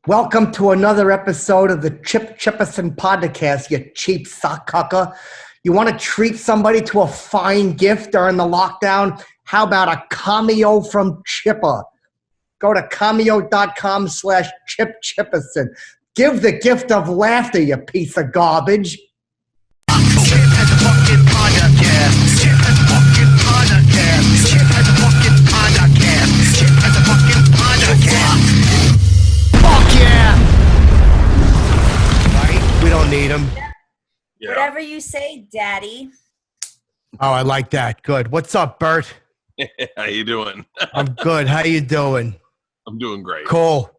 Welcome to another episode of the Chipperson Podcast, you cheap sock cucker. You want to treat somebody to a fine gift during the lockdown? How about a cameo from Chipper? Go to cameo.com/ChipChipperson. Give the gift of laughter, you piece of garbage. Chip has a fucking podcast. Chip has a fucking podcast. Chip has a fucking podcast. Chip has a fucking podcast. Fuck yeah! Right? We don't need him. Yeah. Whatever you say, Daddy. Oh, I like that. Good. What's up, Bert? How you doing? I'm good. How you doing? I'm doing great. Cool.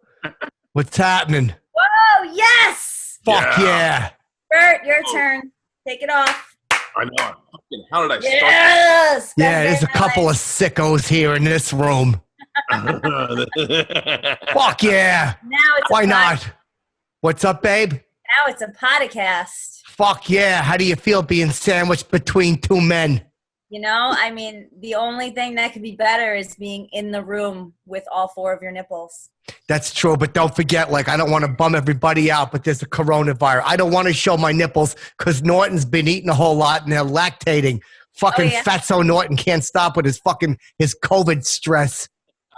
What's happening? Whoa, yes! Fuck yeah. Bert, your turn. Take it off. I know. How did I start? Yes! Yeah, there's a couple of sickos here in this room. Fuck yeah. Now it's Why not? What's up, babe? Now it's a podcast. Fuck yeah. How do you feel being sandwiched between two men? You know, I mean, the only thing that could be better is being in the room with all four of your nipples. That's true, but don't forget, like, I don't want to bum everybody out, but there's a coronavirus. I don't want to show my nipples because Norton's been eating a whole lot and they're lactating. Fucking Fatso Norton can't stop with his COVID stress.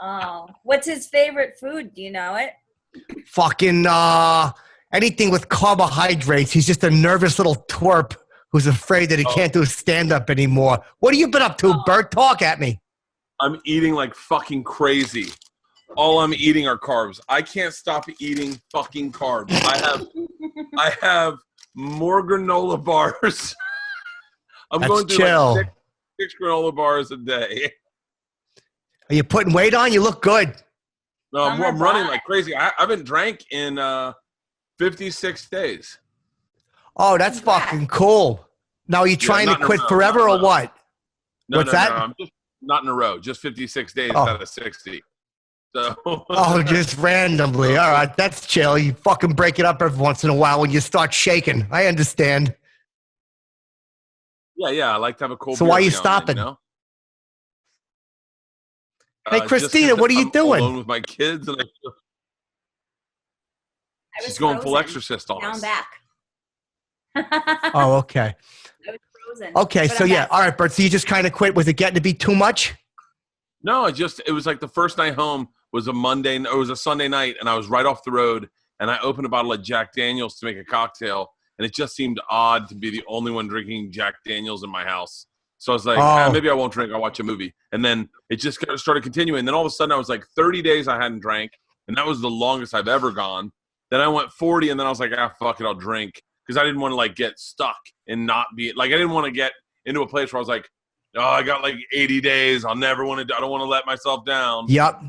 Oh, what's his favorite food? Do you know it? Fucking anything with carbohydrates. He's just a nervous little twerp who's afraid that he can't do stand-up anymore. What have you been up to, Bert? Talk at me. I'm eating like fucking crazy. All I'm eating are carbs. I can't stop eating fucking carbs. I have more granola bars. I'm going through chill. Like six granola bars a day. Are you putting weight on? You look good. No, I'm running like crazy. I haven't drank in 56 days. Oh, that's fucking cool. Now, are you trying to quit forever or what? What's that? No, I'm just not in a row. Just 56 days out of 60. So. Oh, just randomly. All right, that's chill. You fucking break it up every once in a while when you start shaking. I understand. Yeah. I like to have a cold. So why are you stopping? You know? Hey, Christina, what are you doing? Alone with my kids, and she's going full exorcist on us. Now I'm back. Oh, okay. I was frozen. Okay, so yeah. All right, Bert, so you just kind of quit. Was it getting to be too much? No, it was like the first night home was a Sunday night, and I was right off the road, and I opened a bottle of Jack Daniels to make a cocktail, and it just seemed odd to be the only one drinking Jack Daniels in my house. So I was like, maybe I won't drink. I'll watch a movie. And then it just started continuing. And then all of a sudden I was like 30 days I hadn't drank, and that was the longest I've ever gone. Then I went 40, and then I was like, fuck it, I'll drink. Because I didn't want to like get stuck and not be like, I didn't want to get into a place where I was like, I got like 80 days. I don't want to let myself down. Yep.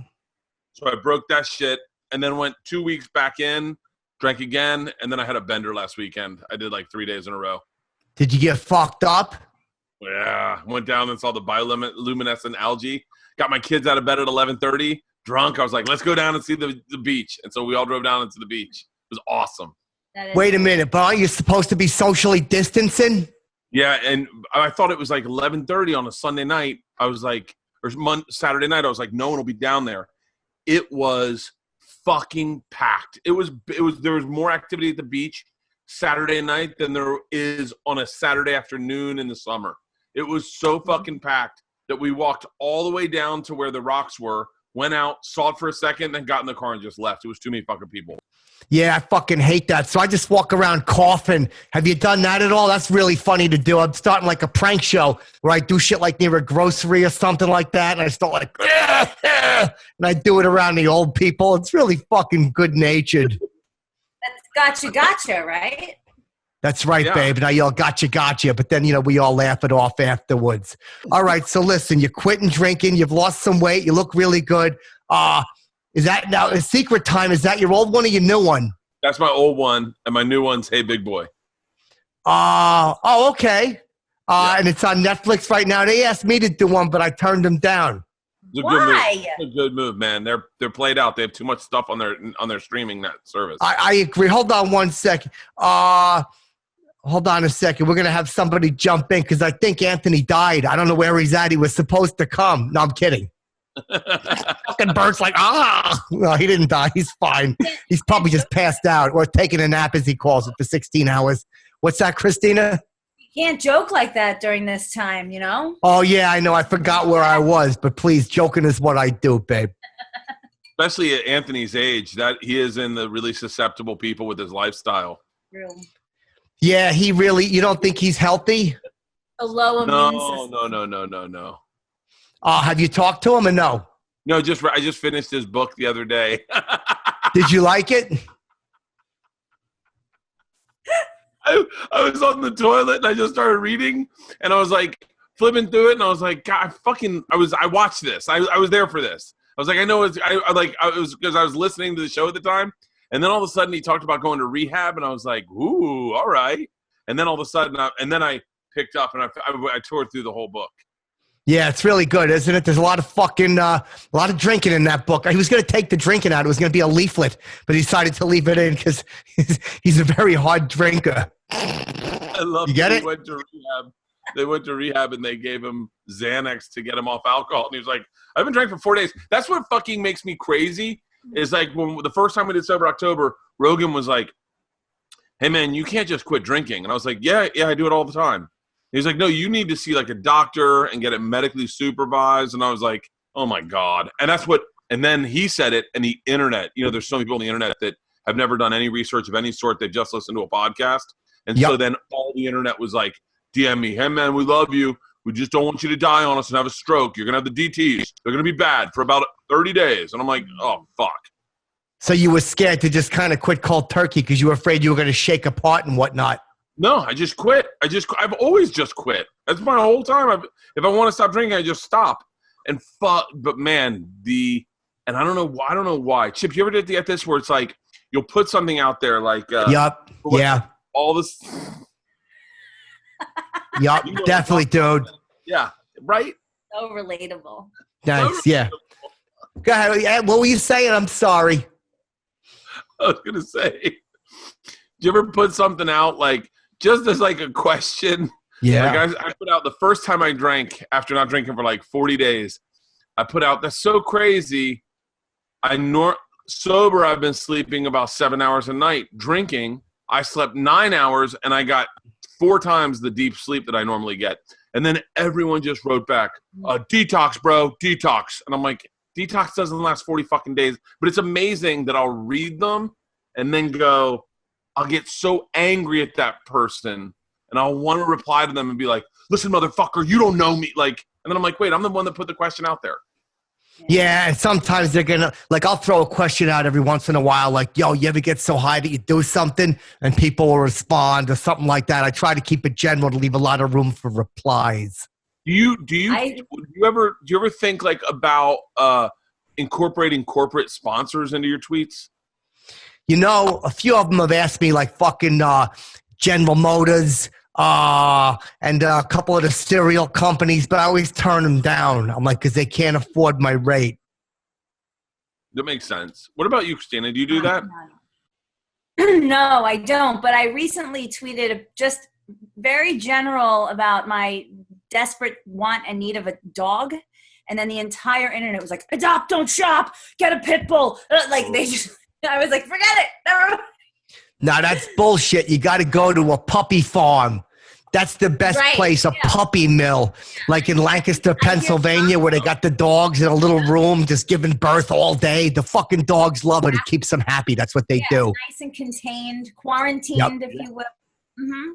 So I broke that shit and then went 2 weeks back in, drank again. And then I had a bender last weekend. I did like 3 days in a row. Did you get fucked up? Yeah. Went down and saw the bioluminescent algae. Got my kids out of bed at 11:30. Drunk. I was like, let's go down and see the beach. And so we all drove down into the beach. It was awesome. Wait a minute, but aren't you supposed to be socially distancing? Yeah, and I thought it was like 11:30 on a Sunday night. I was like, or Saturday night. I was like, no one will be down there. It was fucking packed. There was more activity at the beach Saturday night than there is on a Saturday afternoon in the summer. It was so fucking packed that we walked all the way down to where the rocks were, went out, saw it for a second, then got in the car and just left. It was too many fucking people. Yeah, I fucking hate that. So I just walk around coughing. Have you done that at all? That's really funny to do. I'm starting like a prank show where I do shit like near a grocery or something like that. And I start like, and I do it around the old people. It's really fucking good-natured. That's gotcha, right? That's right, babe. And I yell, gotcha. But then, we all laugh it off afterwards. All right, so listen, you're quitting drinking. You've lost some weight. You look really good. Is that now a secret time? Is that your old one or your new one? That's my old one, and my new one's Hey Big Boy. Okay. And it's on Netflix right now. They asked me to do one, but I turned them down. Why? It's a good move, man. They're played out. They have too much stuff on their streaming service. I agree. Hold on one second. Hold on a second. We're gonna have somebody jump in because I think Anthony died. I don't know where he's at. He was supposed to come. No, I'm kidding. Fucking Bert's like, no, he didn't die. He's fine. He's probably just passed out or taking a nap, as he calls it, for 16 hours. What's that, Christina? You can't joke like that during this time, you know? Oh, yeah, I know. I forgot where I was, but please, joking is what I do, babe. Especially at Anthony's age, that he is in the really susceptible people with his lifestyle. True. Yeah, he really, you don't think he's healthy? A low immune system. No. Have you talked to him or no? No, I just finished his book the other day. Did you like it? I was on the toilet and I just started reading and I was like flipping through it and I was like, God, I watched this. I was there for this. I was like, I know it's, I was because I was listening to the show at the time. And then all of a sudden he talked about going to rehab and I was like, ooh, all right. And then all of a sudden, I picked up and I tore through the whole book. Yeah, it's really good, isn't it? There's a lot of fucking, a lot of drinking in that book. He was going to take the drinking out. It was going to be a leaflet, but he decided to leave it in because he's a very hard drinker. I love you get it? They went to rehab and they gave him Xanax to get him off alcohol. And he was like, I haven't drank for 4 days. That's what fucking makes me crazy. Is like when the first time we did Sober October, Rogan was like, hey man, you can't just quit drinking. And I was like, yeah, I do it all the time. He's like, no, you need to see like a doctor and get it medically supervised. And I was like, oh my God. And then he said it, and the internet, there's so many people on the internet that have never done any research of any sort. They've just listened to a podcast. And so then all the internet was like, DM me, hey man, we love you. We just don't want you to die on us and have a stroke. You're going to have the DTs. They're going to be bad for about 30 days. And I'm like, oh, fuck. So you were scared to just kind of quit cold turkey because you were afraid you were going to shake apart and whatnot. No, I just quit. I've always just quit. That's my whole time. If I want to stop drinking, I just stop. And fuck, but man, and I don't know why. Chip, you ever get this where it's like, you'll put something out there like, yup, yeah. All this. Yup, definitely, dude. Yeah, right? So relatable. Nice, yeah. Go ahead. What were you saying? I'm sorry. I was going to say, do you ever put something out like, just as like a question? Yeah. Like I put out the first time I drank after not drinking for like 40 days. I put out, that's so crazy. Sober, I've been sleeping about 7 hours a night. Drinking, I slept 9 hours and I got 4 times the deep sleep that I normally get. And then everyone just wrote back, detox, bro, detox. And I'm like, detox doesn't last 40 fucking days. But it's amazing that I'll read them and then go, I'll get so angry at that person. And I'll want to reply to them and be like, listen, motherfucker, you don't know me. Like, and then I'm like, wait, I'm the one that put the question out there. Yeah, and sometimes they're going to, like, I'll throw a question out every once in a while, like, yo, you ever get so high that you do something? And people will respond or something like that. I try to keep it general to leave a lot of room for replies. Do you ever think, like, about incorporating corporate sponsors into your tweets? A few of them have asked me, like, fucking General Motors, and a couple of the cereal companies, but I always turn them down. I'm like, because they can't afford my rate. That makes sense. What about you, Christina? Do you do that? No, I don't. But I recently tweeted just very general about my desperate want and need of a dog. And then the entire internet was like, adopt, don't shop, get a pit bull. I was like, forget it. Never mind. No, that's bullshit. You got to go to a puppy farm. That's the best place, a puppy mill. Like in Lancaster, Pennsylvania, where they got the dogs in a little room just giving birth all day. The fucking dogs love it. It keeps them happy. That's what they do. Nice and contained, quarantined, if you will. Mm-hmm.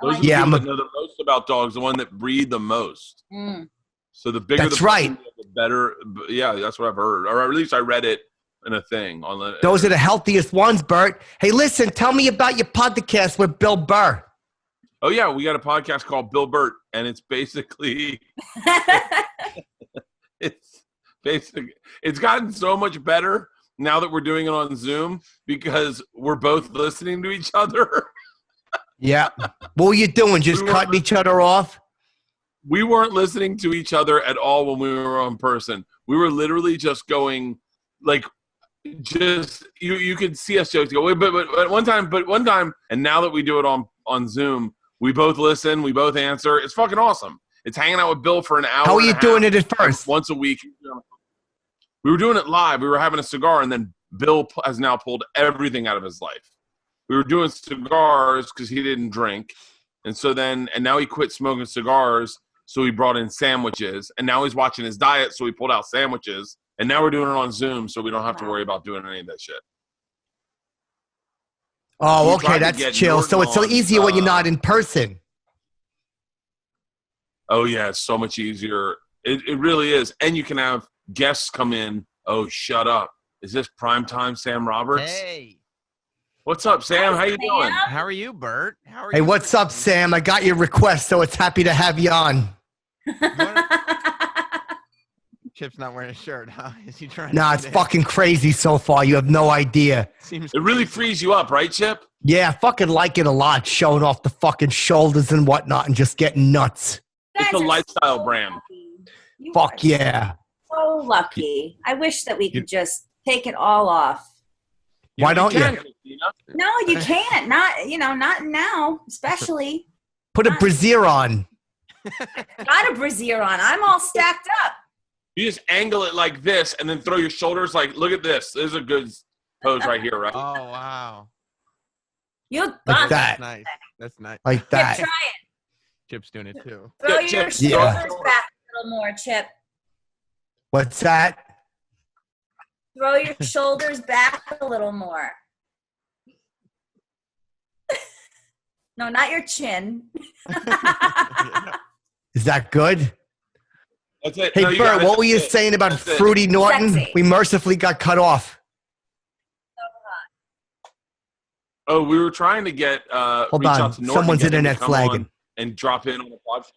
Those are the people that know the most about dogs, the one that breed the most. Mm. So the bigger the puppy, the better. Yeah, that's what I've heard. Or at least I read it in a thing. Those are the healthiest ones, Bert. Hey, listen, tell me about your podcast with Bill Burr. Oh, yeah, we got a podcast called Bill BERT, and it's basically it's gotten so much better now that we're doing it on Zoom because we're both listening to each other. Yeah. What were you doing? Just cutting each other off? We weren't listening to each other at all when we were in person. We were literally just going like just you could see us jokes go, but one time, and now that we do it on Zoom, we both listen, we both answer. It's fucking awesome. It's hanging out with Bill for an hour. How are you doing it at first? Once a week. We were doing it live. We were having a cigar, and then Bill has now pulled everything out of his life. We were doing cigars because he didn't drink. And so then, and now he quit smoking cigars, so he brought in sandwiches. And now he's watching his diet, so he pulled out sandwiches. And now we're doing it on Zoom, so we don't have to worry about doing any of that shit. Oh, We okay, tried to that's get chill. So it's so Norton on, easier when you're not in person. Oh, yeah, it's so much easier. It really is. And you can have guests come in. Oh, shut up. Is this primetime Sam Roberts? Hey, What's up, Sam? How you doing? how are you, Bert? How are Hey, you? what's up, Sam? I got your request, so it's happy to have you on. Chip's not wearing a shirt, huh? Is he trying? Nah, to it's do that? fucking crazy so far. You have no idea. Seems It really frees you up, right, Chip? Yeah, I fucking like it a lot, showing off the fucking shoulders and whatnot and just getting nuts. It's Guys a are lifestyle so brand. lucky. You Fuck are yeah. so lucky. I wish that we could just take it all off. Why don't you? Christina. No, you can't. Not now, especially. Put a brassiere on. Got a brassiere on. I'm all stacked up. You just angle it like this and then throw your shoulders like, look at this. This is a good pose right here, right? Oh wow, You Like bust. that. that's nice. That's nice. Like Chip, that. try it. Chip's doing it too. Throw Chip, your Chip, yeah. shoulders back a little more, Chip. What's that? Throw your shoulders back a little more. No, not your chin. Is that good? That's it. Hey, No, you Bert, got it. what were you That's it. saying about That's it. Fruity Norton? Sexy. We mercifully got cut off. Oh, we were trying to get Hold reach on. out to Norton. Someone's get him to internet's come lagging. on and drop in on the podcast.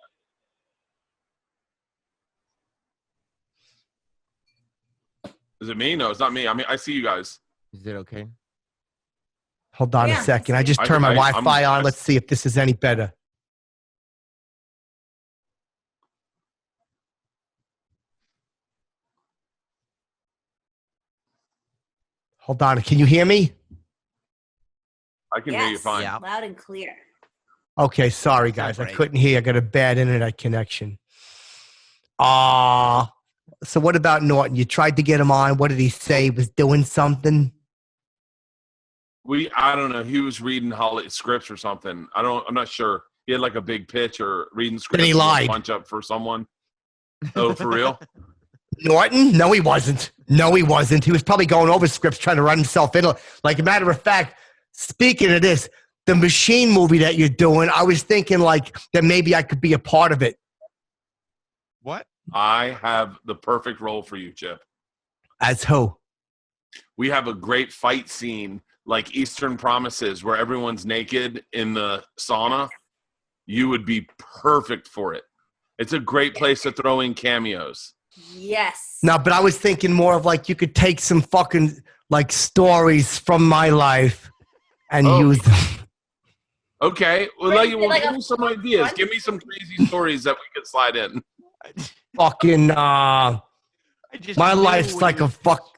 Is it me? No, it's not me. I mean, I see you guys. Is it okay? Hold on Yeah, a second. I just I- turned my I- Wi-Fi I'm- on. Let's see if this is any better. Hold on. Can you hear me? I can hear you fine. Yeah. Loud and clear. Okay, sorry guys. I great. couldn't hear. I got a bad internet connection. So what about Norton? You tried to get him on. What did he say? He was doing something? I don't know. He was reading scripts or something. I'm not sure. He had like a big pitch or reading scripts. he to lied. Punch up for someone. Oh, for real? Norton? No, he wasn't. No, he wasn't. He was probably going over scripts trying to run himself in. Like a matter of fact, speaking of this, the Machine movie that you're doing, I was thinking like that maybe I could be a part of it. What? I have the perfect role for you, Chip. As who? We have a great fight scene like Eastern Promises where everyone's naked in the sauna. You would be perfect for it. It's a great place to throw in cameos. Yes. No, but I was thinking more of like you could take some fucking like stories from my life and use them. Okay. Well, Wait, like give a me some fun ideas. one? Give me some crazy stories that we could slide in. Fucking I just my knew life's when like you- a fuck.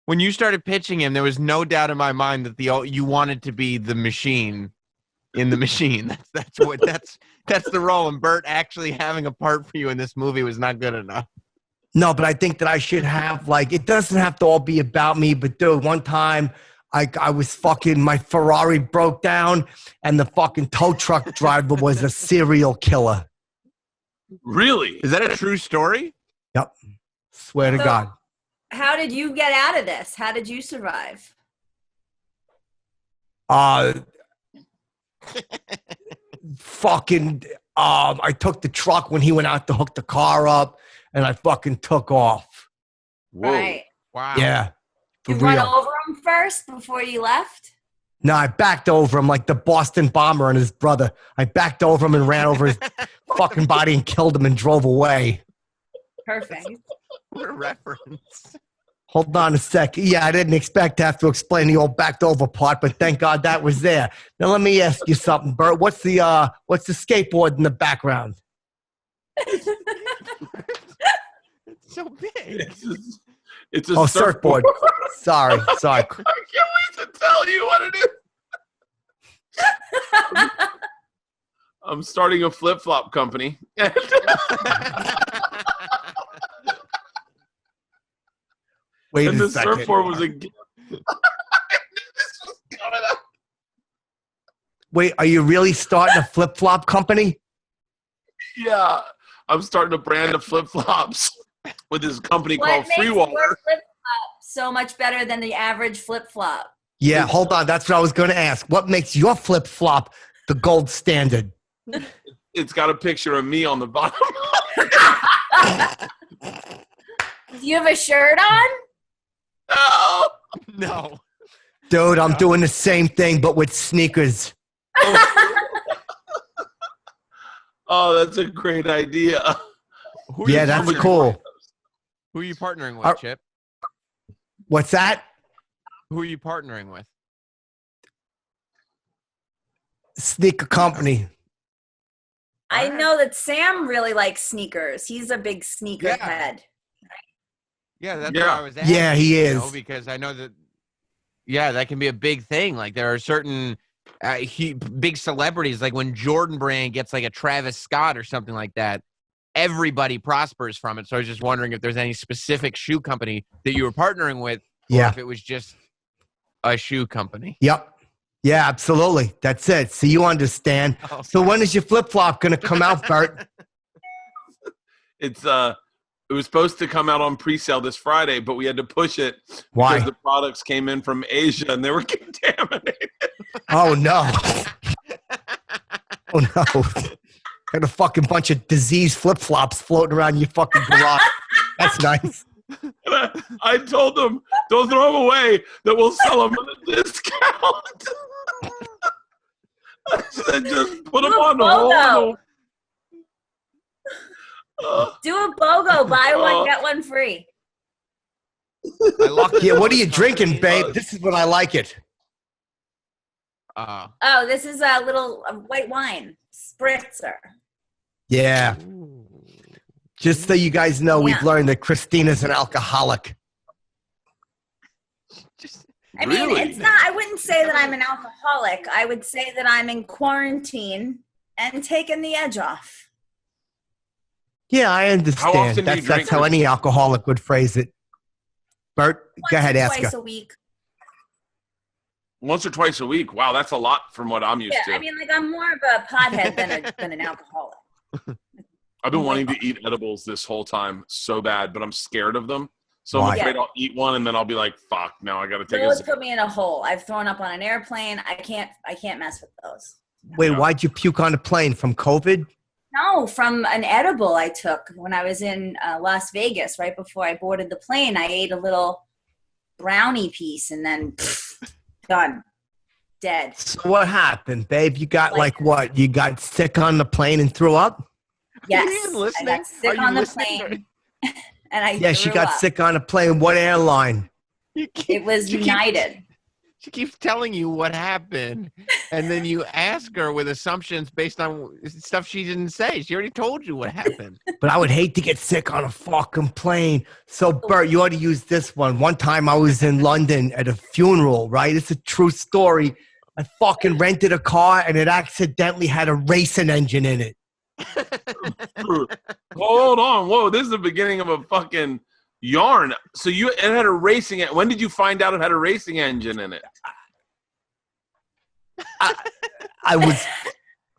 When you started pitching him, there was no doubt in my mind that you wanted to be the machine in the machine. That's the role. And Bert actually having a part for you in this movie was not good enough. No, but I think that I should have like it doesn't have to all be about me. But dude, one time I was fucking my Ferrari broke down and the fucking tow truck driver was a serial killer. Really? Is that a true story? Yep. Swear to So- God. How did you get out of this? How did you survive? Fucking I took the truck when he went out to hook the car up and I fucking took off. Whoa. Right. Wow. Yeah. For You run real. over him first before you left? No, I backed over him like the Boston bomber and his brother. I backed over him and ran over his fucking body and killed him and drove away. Perfect. What a reference. Hold on a sec. Yeah, I didn't expect to have to explain the old backed over part, but thank God that was there. Now let me ask you something, Bert. What's the skateboard in the background? It's so big. It's a Oh, surfboard. Sorry. I can't wait to tell you what it is. I'm starting a flip-flop company. Wait and a the second. surfboard was a gift. I knew this was coming up. Wait, are you really starting a flip-flop company? Yeah, I'm starting to brand of flip-flops with this company What called makes your Freewaller. flip-flop so much better than the average flip-flop? Yeah, hold on. That's what I was going to ask. What makes your flip-flop the gold standard? It's got a picture of me on the bottom. Do you have a shirt on? No. No. Dude, I'm doing the same thing, but with sneakers. Oh, that's a great idea. Who are you Yeah, that's partnering cool. with? Who are you partnering with, Chip? What's that? Who are you partnering with? Sneaker company. I know that Sam really likes sneakers. He's a big sneaker Yeah. head. Yeah, that's Yeah. what I was asking. Yeah, he you is. know, because I know that. Yeah, that can be a big thing. Like there are certain big celebrities, like when Jordan Brand gets like a Travis Scott or something like that, everybody prospers from it. So I was just wondering if there's any specific shoe company that you were partnering with, or Yeah. if it was just a shoe company. Yep. Yeah, absolutely. That's it. So you understand. Oh, So when is your flip-flop going to come out, Bert? It was supposed to come out on pre-sale this Friday, but we had to push it Why? because the products came in from Asia and they were contaminated. Oh, no. Oh, no. Got a fucking bunch of diseased flip-flops floating around your fucking garage. That's nice. And I told them, don't throw them away, that we'll sell them at a discount. I said, just put them on the whole. Do a BOGO. Buy one, get one free. I locked Yeah, in what are those you drinking, companies. babe? This is when I like it. Oh, this is a little white wine spritzer. Yeah. Just so you guys know, we've Yeah. learned that Christina's an alcoholic. I mean, Really? it's not. I wouldn't say that I'm an alcoholic. I would say that I'm in quarantine and taking the edge off. Yeah, I understand. often do you That's drink, how any alcoholic would phrase it. Bert, go ahead, Once or ask twice her. a week. Once or twice a week. Wow, that's a lot from what I'm used Yeah, to. I mean, like I'm more of a pothead than an alcoholic. I've been wanting to eat edibles this whole time so bad, but I'm scared of them. So Why? I'm afraid I'll eat one and then I'll be like, fuck, now I got to take Those a put me in a hole. I've thrown up on an airplane. I can't mess with those. Wait, why'd you puke on the plane? From COVID? No, from an edible I took when I was in Las Vegas. Right before I boarded the plane, I ate a little brownie piece and then done, dead. So what happened, babe? You got like what? You got sick on the plane and threw up? Yes, even I listening? got Are sick you on the listening plane, and I Yeah, she threw got up. sick on the plane. What airline? It was United. She keeps telling you what happened, and then you ask her with assumptions based on stuff she didn't say. She already told you what happened. But I would hate to get sick on a fucking plane. So, Bert, you ought to use this one. One time I was in London at a funeral, right? It's a true story. I fucking rented a car and it accidentally had a racing engine in it. Hold on. Whoa, this is the beginning of a fucking yarn. So it had a racing. When did you find out it had a racing engine in it? I was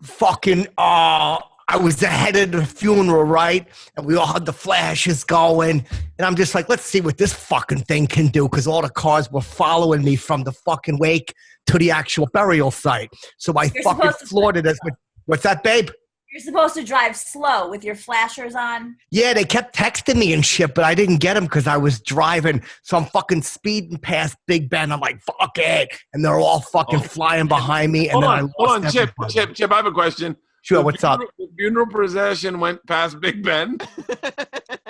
fucking, I was ahead of the funeral, right? And we all had the flashes going. And I'm just like, let's see what this fucking thing can do. Because all the cars were following me from the fucking wake to the actual burial site. So I You're fucking supposed to floored it. What's that, babe? You're supposed to drive slow with your flashers on. Yeah, they kept texting me and shit, but I didn't get them because I was driving. So I'm fucking speeding past Big Ben. I'm like, fuck it. And they're all fucking flying behind me. And Hold on, Chip, everybody. Chip, I have a question. Sure, The what's up? The funeral procession went past Big Ben.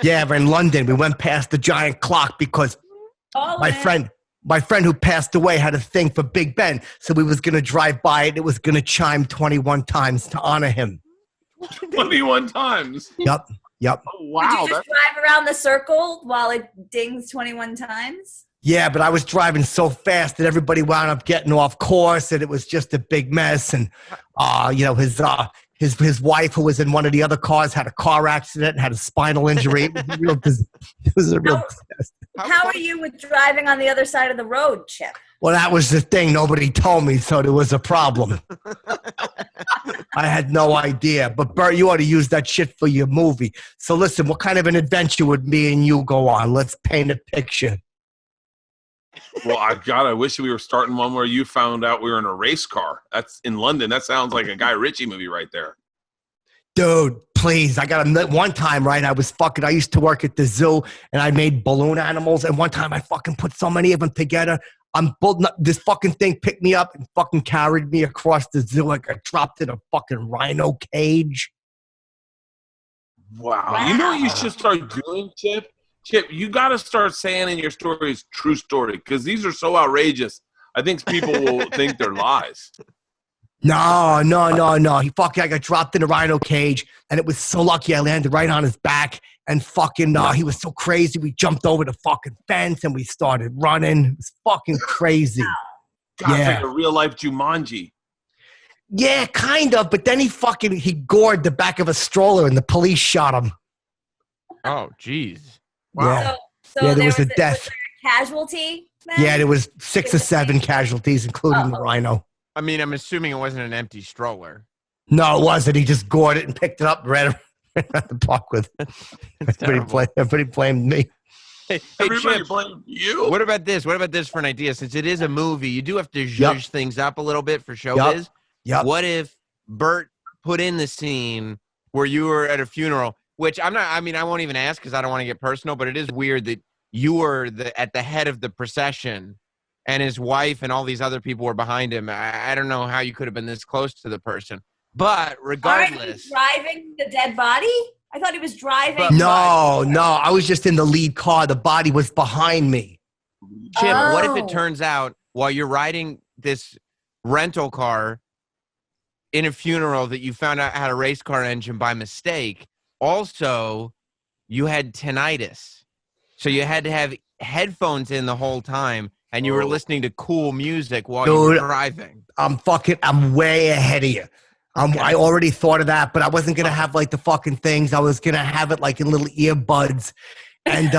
Yeah, we're in London. We went past the giant clock because my friend who passed away had a thing for Big Ben. So we was going to drive by it. It was going to chime 21 times to honor him. 21 times. Yep. Oh, wow. Did you just drive around the circle while it dings 21 times? Yeah, but I was driving so fast that everybody wound up getting off course, and it was just a big mess. And his wife, who was in one of the other cars, had a car accident and had a spinal injury. It was a real disaster. How are you with driving on the other side of the road, Chip? Well, that was the thing. Nobody told me, so there was a problem. I had no idea. But Bert, you ought to use that shit for your movie. So listen, what kind of an adventure would me and you go on? Let's paint a picture. Well, I wish we were starting one where you found out we were in a race car. That's in London. That sounds like a Guy Ritchie movie right there. Dude, please. One time, right? I used to work at the zoo and I made balloon animals. And one time I fucking put so many of them together. This fucking thing picked me up and fucking carried me across the zoo. Like I dropped in a fucking rhino cage. Wow. You know what you should start doing, Chip? Chip, you got to start saying in your stories true story because these are so outrageous. I think people will think they're lies. No. I got dropped in a rhino cage, and it was so lucky I landed right on his back. And fucking, he was so crazy. We jumped over the fucking fence and we started running. It was fucking crazy. God, it's like a real life Jumanji. Yeah, kind of. But then he gored the back of a stroller, and the police shot him. Oh, jeez. Wow. Yeah. So there was a death. Was there a casualty? Then? Yeah, there was 6 or 7 casualties, including the rhino. I mean, I'm assuming it wasn't an empty stroller. No, it wasn't. He just gored it and picked it up and ran around the park with it. Everybody blamed me. Hey, Everybody Chip, blamed you. What about this? What about this for an idea? Since it is a movie, you do have to zhuzh things up a little bit for showbiz. Yep. What if Bert put in the scene where you were at a funeral, which I won't even ask because I don't want to get personal, but it is weird that you were at the head of the procession and his wife and all these other people were behind him. I don't know how you could have been this close to the person. But regardless. Aren't you driving the dead body? I thought he was driving. No. I was just in the lead car. The body was behind me. Chip, what if it turns out while you're riding this rental car in a funeral that you found out had a race car engine by mistake? Also, you had tinnitus. So you had to have headphones in the whole time and you were listening to cool music while you were driving. I'm way ahead of you. I already thought of that, but I wasn't going to have like the fucking things. I was going to have it like in little earbuds. And,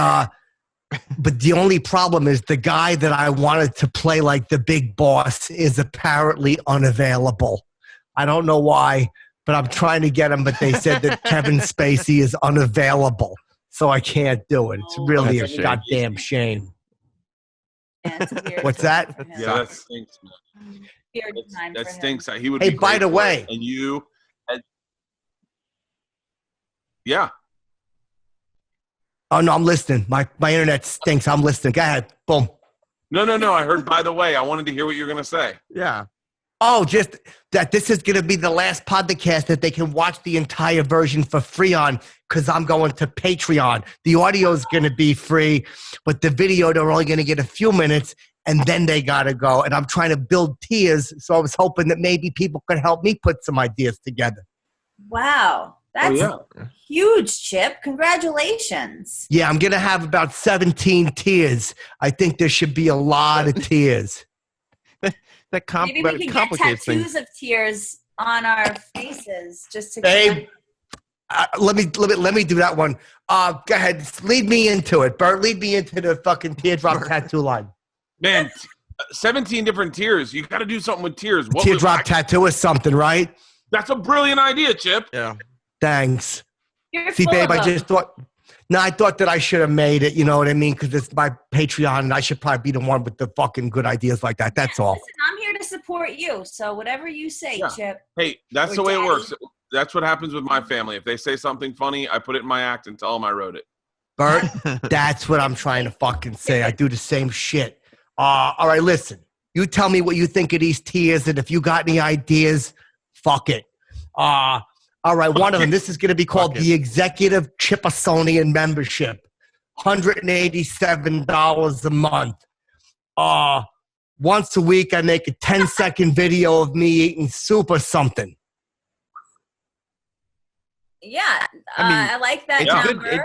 but the only problem is the guy that I wanted to play like the big boss is apparently unavailable. I don't know why, but I'm trying to get him, but they said that Kevin Spacey is unavailable. So I can't do it. It's really a goddamn shame. Yeah, it's a weird What's that? Yeah, that stinks, man. That stinks. He would. Hey, be by the way, and you. Yeah. Oh no, I'm listening. My internet stinks. I'm listening. Go ahead. Boom. No. I heard. By the way, I wanted to hear what you're gonna say. Yeah. Oh, just that this is going to be the last podcast that they can watch the entire version for free on because I'm going to Patreon. The audio is going to be free, but the video, they're only going to get a few minutes, and then they got to go. And I'm trying to build tiers, so I was hoping that maybe people could help me put some ideas together. Wow. That's huge, Chip. Congratulations. Yeah, I'm going to have about 17 tiers. I think there should be a lot of tiers. Maybe we can get tattoos of tears on our faces just to. Babe, let me do that one. Go ahead, lead me into it, Bert. Lead me into the fucking teardrop tattoo line. Man, 17 different tiers. You got to do something with tears. Teardrop tattoo is something, right? That's a brilliant idea, Chip. Yeah. Thanks. You're See, babe, I them. just thought. No, I thought that I should have made it, you know what I mean? Because it's my Patreon, and I should probably be the one with the fucking good ideas like that. That's all. Listen, I'm here to support you, so whatever you say, Chip. Hey, that's the way it works. That's what happens with my family. If they say something funny, I put it in my act and tell them I wrote it. Bert, that's what I'm trying to fucking say. I do the same shit. All right, listen. You tell me what you think of these tiers, and if you got any ideas, fuck it. All right, one of them. This is going to be called the Executive Chippersonian Membership. $187 a month. Once a week, I make a 10-second video of me eating soup or something. Yeah, I like that number.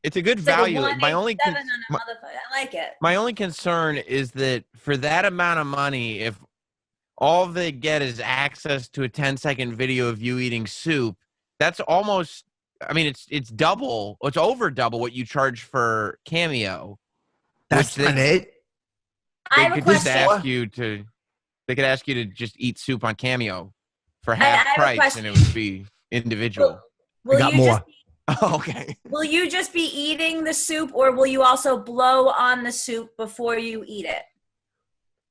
It's a good value. Like I like it. My only concern is that for that amount of money, if all they get is access to a 10-second video of you eating soup, that's almost, I mean, it's double, it's over double what you charge for Cameo. That's Which not it. I have a They could just question. ask you to. They could ask you to just eat soup on Cameo for I half have a price, question. and it would be individual. Will got you more. just Oh, okay. will you just be eating the soup, or will you also blow on the soup before you eat it?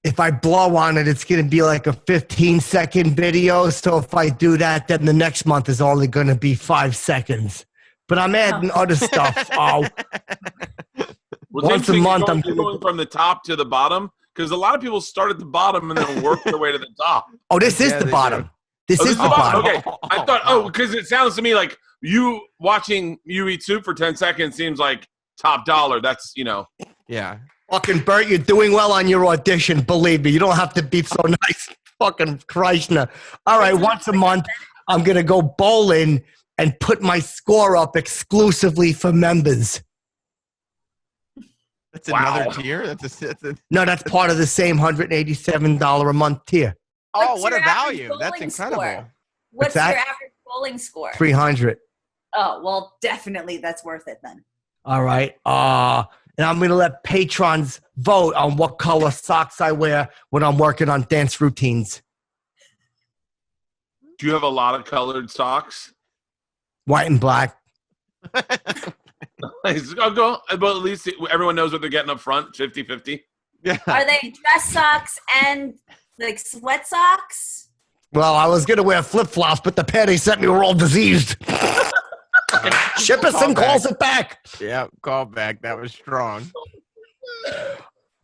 If I blow on it, it's going to be like a 15-second video. So if I do that, then the next month is only going to be 5 seconds. But I'm adding other stuff. Well, Once a month, I'm you're going from the top to the bottom because a lot of people start at the bottom and then work their way to the top. Oh, this is Yeah, the they bottom. do. This is the bottom. Okay, I thought, because it sounds to me like you watching you eat soup for 10 seconds seems like top dollar. That's, Yeah. Fucking Bert, you're doing well on your audition. Believe me, you don't have to be so nice. Fucking Christ. Now. All right, once a month, I'm going to go bowling and put my score up exclusively for members. That's another tier. That's a No, that's part of the same $187 a month tier. Oh, What's what a your average value. That's bowling incredible. score? What's that? your average bowling score? 300. Oh, well, definitely that's worth it then. All right. And I'm going to let patrons vote on what color socks I wear when I'm working on dance routines. Do you have a lot of colored socks? White and black. I'll go, but at least everyone knows what they're getting up front, 50-50. Yeah. Are they dress socks and like sweat socks? Well, I was going to wear flip-flops, but the pair they sent me were all diseased. Chipperson calls it back. Yeah, call back. That was strong.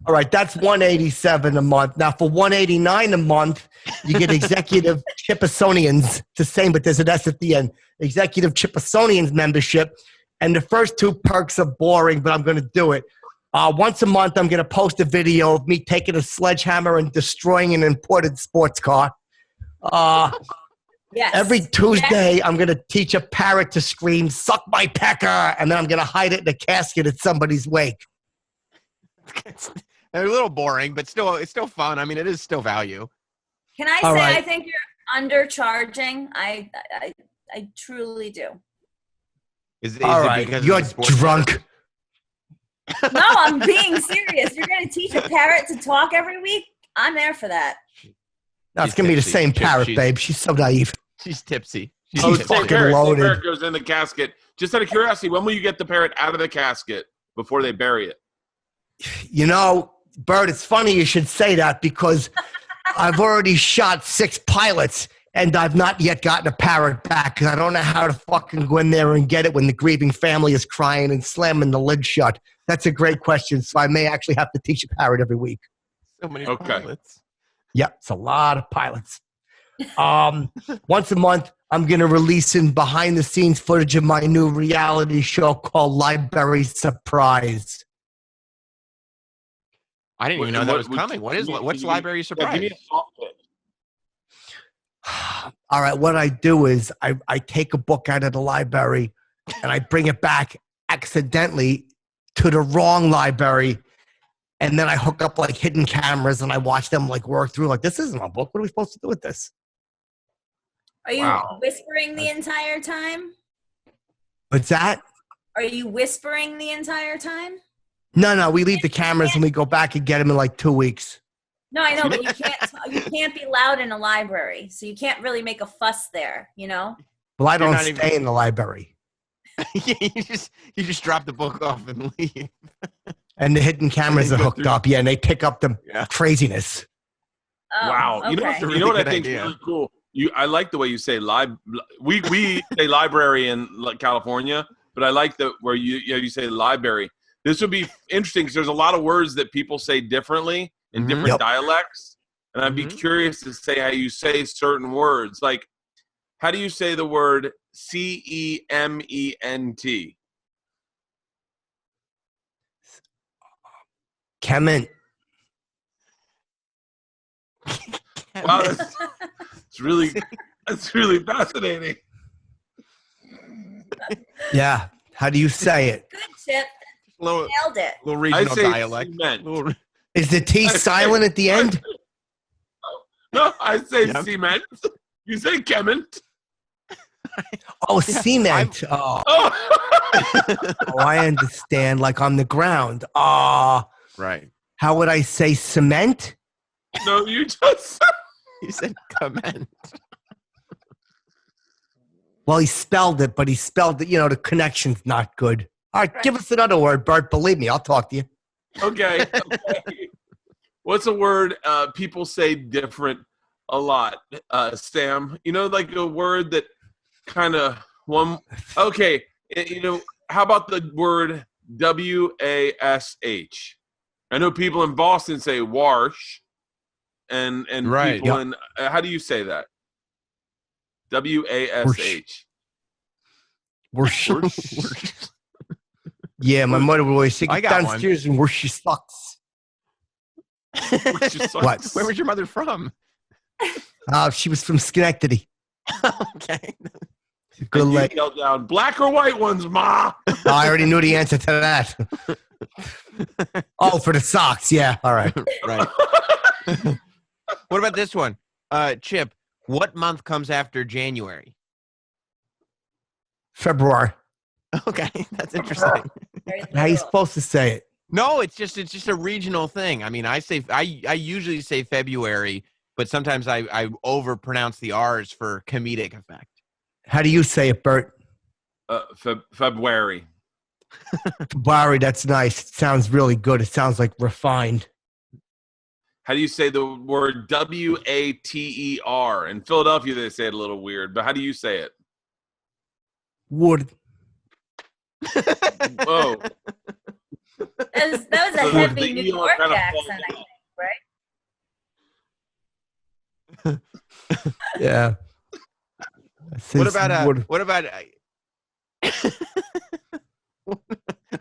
All right, that's $187 a month. Now, for $189 a month, you get executive Chippersonians. It's the same, but there's an S at the end. Executive Chippersonians membership. And the first two perks are boring, but I'm going to do it. Once a month, I'm going to post a video of me taking a sledgehammer and destroying an imported sports car. Yes. Every Tuesday, I'm going to teach a parrot to scream, "Suck my pecker," and then I'm going to hide it in a casket at somebody's wake. They're a little boring, but it's still fun. I mean, it is still value. Can I All say right. I think you're undercharging? I truly do. Is All it right, because you're of the sports drunk. No, I'm being serious. You're going to teach a parrot to talk every week? I'm there for that. No, it's She's going to be the tipsy. same Chip, parrot, she's- babe. She's so naive. She's tipsy. She's Oh, She's fucking tipsy. loaded. Parrot goes in the casket. Just out of curiosity, when will you get the parrot out of the casket before they bury it? You know, Bert, it's funny you should say that because I've already shot 6 pilots and I've not yet gotten a parrot back because I don't know how to fucking go in there and get it when the grieving family is crying and slamming the lid shut. That's a great question. So I may actually have to teach a parrot every week. So many Okay. pilots. Yep, it's a lot of pilots. Once a month, I'm going to release in behind-the-scenes footage of my new reality show called Library Surprise. I didn't even know that was coming. What's Library Surprise? Give me a soft pitch. All right, what I do is I take a book out of the library and I bring it back accidentally to the wrong library. And then I hook up like hidden cameras and I watch them like work through like, this isn't a book. What are we supposed to do with this? Are you Wow. whispering the entire time? What's that? Are you whispering the entire time? No, we leave the cameras and we go back and get them in like 2 weeks. No, I know, but you can't be loud in a library, so you can't really make a fuss there. You know. Well, I don't not stay even- in the library. Yeah, you just drop the book off and leave. And the hidden cameras And are they go hooked through- up. Yeah, and they pick up the Yeah. craziness. Oh, Wow. Okay. You know, That's a you really know what I good think idea. is really cool? I like the way you say we say library in California, but I like the where you say library. This would be interesting because there's a lot of words that people say differently in Mhm. different Yep. dialects. And I'd be Mhm. curious to say how you say certain words. Like, how do you say the word CEMENT? Kemen. Wow, that's really fascinating. Yeah. How do you say it? Good, Chip. little Nailed it. regional say dialect. cement. Little- Is the T silent at the end? No, I say Yep. cement. You say cement. Oh, cement. Oh, Oh. I understand. Like on the ground. Oh, Right. How would I say cement? No, you just You said comment. Well, he spelled it, but he spelled it, the connection's not good. All right, give us another word, Bert. Believe me, I'll talk to you. okay. What's a word people say different a lot, Sam? Like a word that kind of one. Okay, how about the word WASH? I know people in Boston say wash, and Right. people in how do you say that? WASH. Worsh. Yeah, my mother would always say, I get got downstairs and worsh she sucks. What? Where was your mother from? She was from Schenectady. Okay. Good And you lady. yell down, black or white ones, Ma? I already knew the answer to that. Oh, for the socks. Yeah. All right. Right. What about this one? Chip, what month comes after January? February. Okay, that's interesting. Very How you literal. supposed to say it? No, it's just a regional thing. I mean, I usually say February, but sometimes I overpronounce the R's for comedic effect. How do you say it, Bert? February. February. That's nice. It sounds really good. It sounds like refined. How do you say the word WATER? In Philadelphia, they say it a little weird, but how do you say it? Wood. Whoa. That was a So heavy the New ER York kinda accent, I falls think, right? Yeah. What about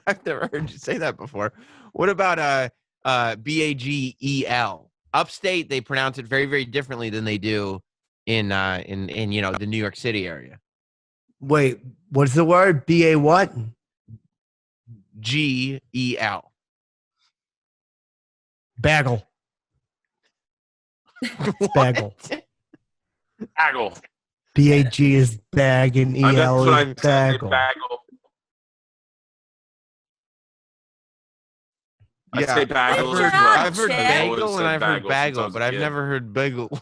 I've never heard you say that before. What about BAGEL? Upstate, they pronounce it very, very differently than they do in the New York City area. Wait, what's the word? BA what? GEL. Bagel. Bagel. Bagel. BAG is bag and That's EL what I is say, bagel. bagel. I Yeah, say bagel. Good job, I've heard Chip. bagel and said I've heard bagel since I bagel, was a but I've kid. never heard bagel.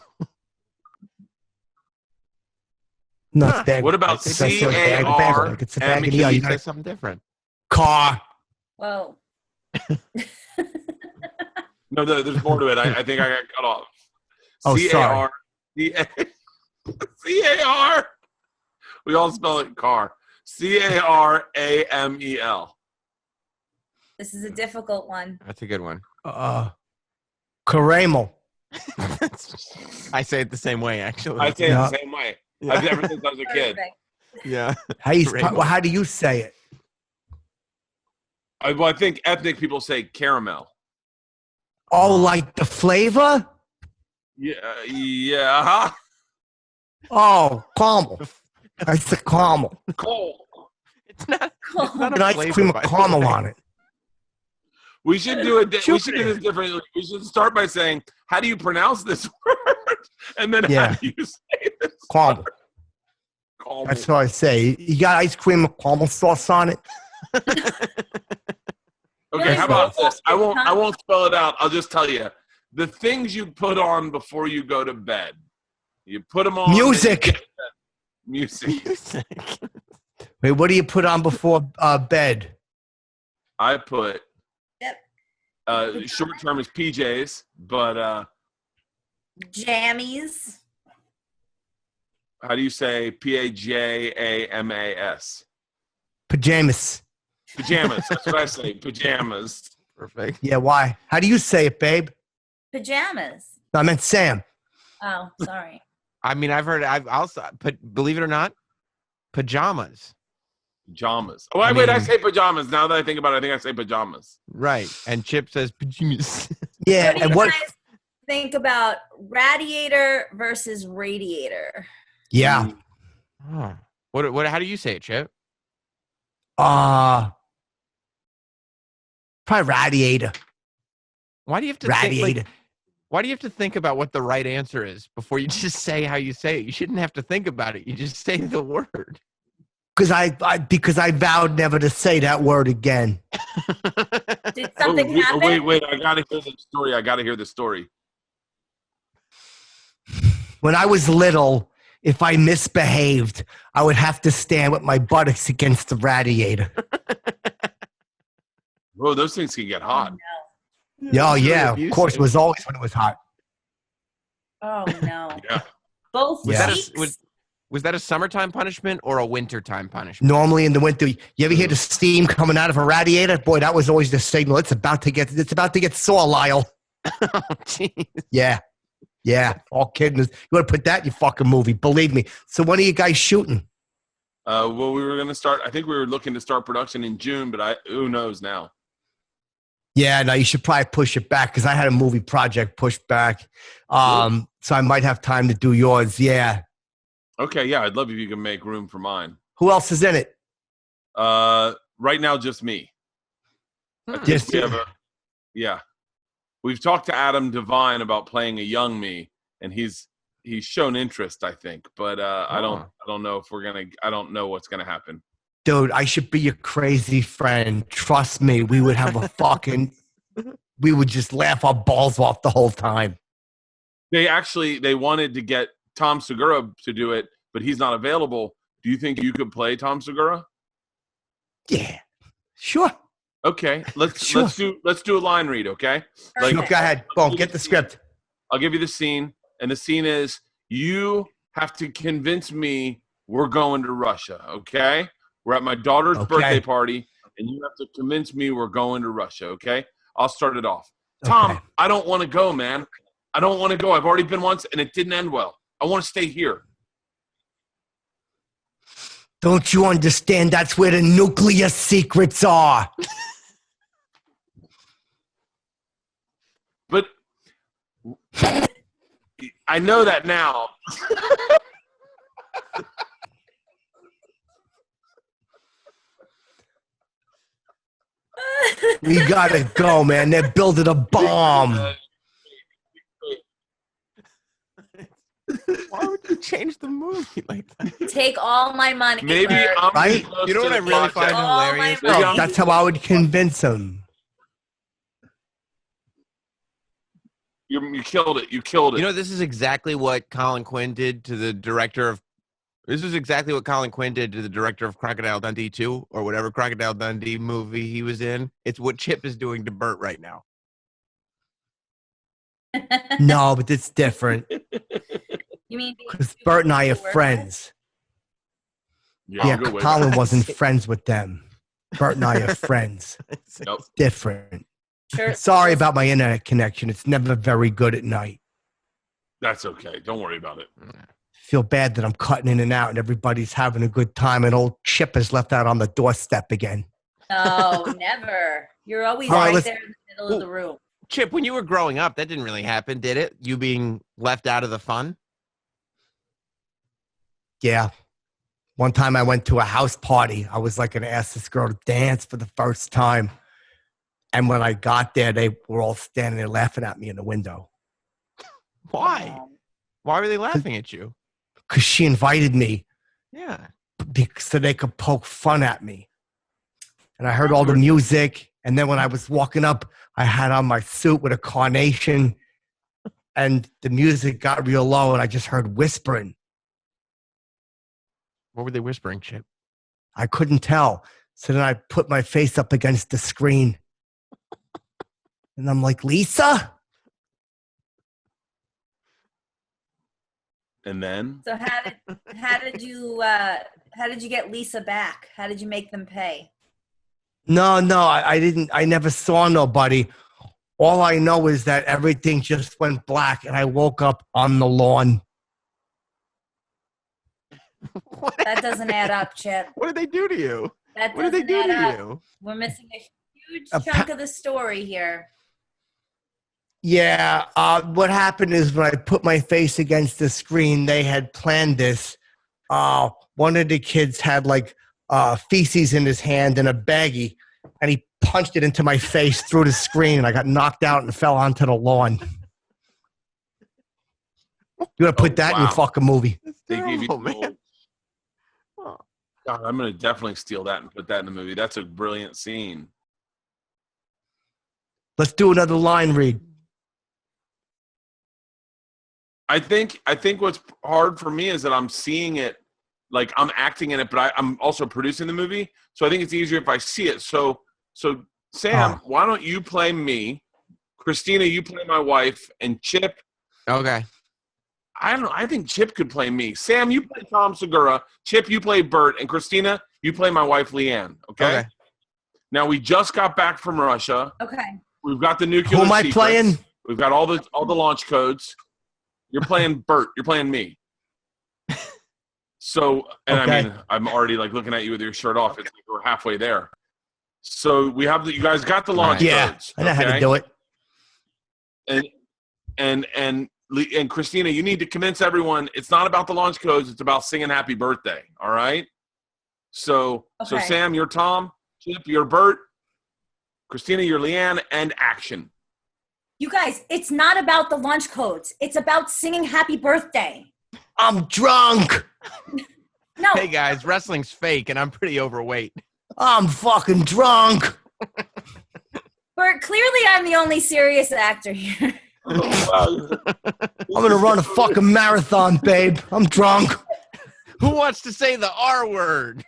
No, Huh. it's bagel. What about It's like bagel, CAR? like it's a bag and EL. You You say got a something different. car. Whoa. No, there's more to it. I think I got cut off. Oh, sorry. CAR. We all spell it car. CARAMEL. This is a difficult one. That's a good one. Caramel. I say it the same way, actually. I say it Yeah. the same way. Yeah. I've ever since I was a kid. Perfect. Yeah. How do you say it? I think ethnic people say caramel. Oh, like the flavor? Yeah. Oh, caramel. I said caramel. Cool. It's not An a ice flavor, cream with by the caramel way. on it. We should do it. We Sure. should do this differently. We should start by saying, "How do you pronounce this word?" And then, Yeah. how do you say this? Caramel. Caramel. That's what I say. You got ice cream with caramel sauce on it? Okay, how about this? I won't Huh? spell it out. I'll just tell you the things you put on before you go to bed. You put them on. Music. then you get to bed. Music. Wait, what do you put on before bed? I put. Yep. Short term is PJs, but Jammies. how do you say PAJAMAS? Pajamas. Pajamas. That's what I say. Pajamas. Perfect. Yeah, why? How do you say it, babe? Pajamas. No, I meant Sam. Oh, sorry. I mean, I've also, believe it or not, pajamas. Pajamas. Oh, I wait, I mean- say pajamas. Now that I think about it, I think I say pajamas. Right. And Chip says pajamas. Yeah, What do and you what? guys think about radiator versus radiator? Yeah. Oh. What? How do you say it, Chip? Probably radiator. Why do you have to Radiator. why do you have to think about what the right answer is before you just say how you say it? You shouldn't have to think about it. You just say the word. Because I vowed never to say that word again. Did something happen? Wait! I gotta hear the story. When I was little, if I misbehaved, I would have to stand with my buttocks against the radiator. Bro, those things can get hot. Oh, yeah. Of course, it was always when it was hot. Oh no. Yeah. Both Yeah. cheeks? Was that a summertime punishment or a wintertime punishment? Normally in the winter, you ever hear the steam coming out of a radiator? Boy, that was always the signal. It's about to get sore, Lyle. Oh, jeez. Yeah. Yeah. All kidding. You want to put that in your fucking movie. Believe me. So when are you guys shooting? Well, we were going to start. I think we were looking to start production in June, but who knows now? Yeah, no, you should probably push it back because I had a movie project pushed back. So I might have time to do yours. Yeah. Okay, yeah, I'd love if you can make room for mine. Who else is in it? Right now, just me. Just Yeah. We've talked to Adam Devine about playing a young me, and he's shown interest, I think, but I don't know if I don't know what's gonna happen. Dude, I should be your crazy friend. Trust me, we would have we would just laugh our balls off the whole time. They wanted to get Tom Segura to do it, but he's not available. Do you think you could play Tom Segura? Yeah, sure. Okay, let's do a line read. Okay, Sure, go ahead. Boom, get the script. I'll give you the scene, and the scene is you have to convince me we're going to Russia. Okay, we're at my daughter's birthday party, and you have to convince me we're going to Russia. Okay, I'll start it off. Tom, I don't want to go, man. I don't want to go. I've already been once, and it didn't end well. I want to stay here. Don't you understand? That's where the nuclear secrets are. But I know that now. We gotta go, man. They're building a bomb. Why would you change the movie like that? Take all my money. Maybe Bert. I'm Right? close You know to what I the really project. find All hilarious? my money. No, that's how I would convince them. You killed it. You killed it. You know, this is exactly what Colin Quinn did to the director of. This is exactly what Colin Quinn did to the director of Crocodile Dundee 2 or whatever Crocodile Dundee movie he was in. It's what Chip is doing to Bert right now. No, but it's different You mean because Bert and I are friends. Yeah, go way Colin back. wasn't friends with them. Bert and I are friends. Yep. Different. Sure. Sorry about my internet connection. It's never very good at night. That's okay. Don't worry about it. Feel bad that I'm cutting in and out and everybody's having a good time and old Chip is left out on the doorstep again. No, never. You're always All right, right there in the middle of the room. Chip, when you were growing up, that didn't really happen, did it? You being left out of the fun? Yeah. One time I went to a house party. I was like going to ask this girl to dance for the first time. And when I got there, they were all standing there laughing at me in the window. Why? Why were they laughing at you? Because she invited me Yeah. so they could poke fun at me. And I heard all the music. And then when I was walking up, I had on my suit with a carnation. And the music got real low and I just heard whispering. What were they whispering, Chip? I couldn't tell. So then I put my face up against the screen. And I'm like, Lisa? And then So how did you get Lisa back? How did you make them pay? No, I didn't. I never saw nobody. All I know is that everything just went black and I woke up on the lawn. That doesn't add up, Chip. What did they do to you? That What did they doesn't do add to up. you? We're missing a huge A chunk of the story here. Yeah, what happened is when I put my face against the screen, they had planned this. One of the kids had like feces in his hand and a baggie, and he punched it into my face through the screen, and I got knocked out and fell onto the lawn. You gotta put that in your wow. fucking movie. they gave you Terrible, man. gold. God, I'm going to definitely steal that and put that in the movie. That's a brilliant scene. Let's do another line read. I think what's hard for me is that I'm seeing it, like I'm acting in it, but I'm also producing the movie. So I think it's easier if I see it. So Sam, why don't you play me? Christina, you play my wife, and Chip. Okay. I don't know. I think Chip could play me. Sam, you play Tom Segura. Chip, you play Bert, and Christina, you play my wife, Leanne. Okay. Now we just got back from Russia. Okay. We've got the nuclear. Who am I secrets. playing? We've got all the launch codes. You're playing Bert. You're playing me. So, and Okay. I mean, I'm already like looking at you with your shirt off. It's like we're halfway there. So we have you guys got the launch codes. I know how to do it. And Christina, you need to convince everyone it's not about the launch codes. It's about singing happy birthday. All right. So Sam, you're Tom. Chip, you're Bert. Christina, you're Leanne, and action. You guys, it's not about the lunch codes. It's about singing happy birthday. I'm drunk. No. Hey guys, wrestling's fake, and I'm pretty overweight. I'm fucking drunk. Bert, clearly I'm the only serious actor here. I'm gonna run a fucking marathon, babe. I'm drunk. Who wants to say the R word?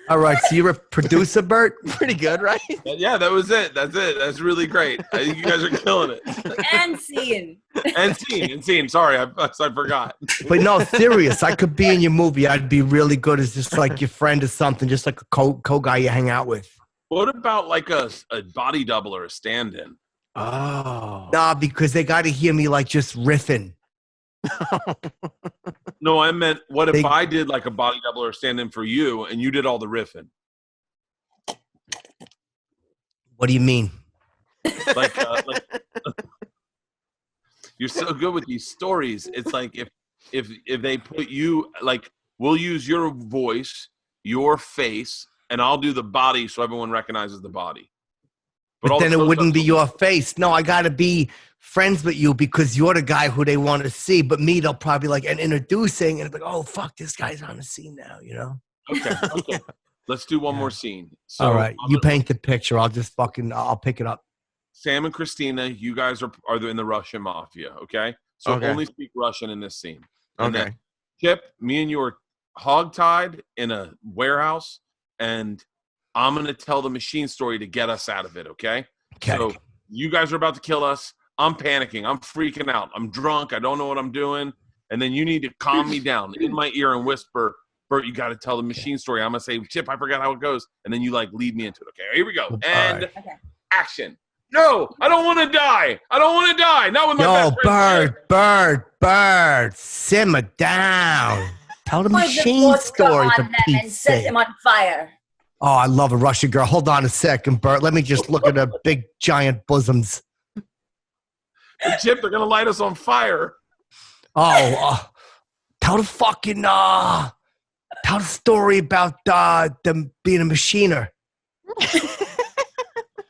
All right, so you're a producer, Bert? Pretty good, right? Yeah, that was it. That's it. That's really great. I think you guys are killing it. And scene. And scene. Sorry, I forgot. But no, serious. I could be in your movie. I'd be really good as just like your friend or something, just like a co-guy you hang out with. What about like a body double or a stand-in? Oh. Nah, because they got to hear me like just riffing. No, I meant what if I did like a body double or stand-in for you and you did all the riffing? What do you mean? Like you're so good with these stories. It's like if they put you, like, we'll use your voice, your face, and I'll do the body so everyone recognizes the body. But then it wouldn't be your face. No, I got to be friends with you because you're the guy who they want to see. But me, they'll probably like and introducing and be like, oh, fuck, this guy's on the scene now, you know? Okay. Yeah. Let's do one more scene. So, all right. You paint the picture. I'll just I'll pick it up. Sam and Christina, you guys are in the Russian mafia, okay? So only speak Russian in this scene. And Okay. then, Chip, me and you are hogtied in a warehouse, and I'm going to tell the machine story to get us out of it, okay? Okay. So you guys are about to kill us. I'm panicking. I'm freaking out. I'm drunk. I don't know what I'm doing. And then you need to calm me down in my ear and whisper, Bert, you got to tell the machine story. I'm going to say, Chip, I forgot how it goes. And then you like lead me into it. Okay, here we go. And action. No, I don't want to die. I don't want to die. Not with my best friend. Bird, simmer down. Tell the machine story for Pete's and set sake. them on fire. Oh, I love a Russian girl. Hold on a second, Bert. Let me just look at her big, giant bosoms. Hey, Chip, they're going to light us on fire. Tell the fucking, tell the story about them being a machiner.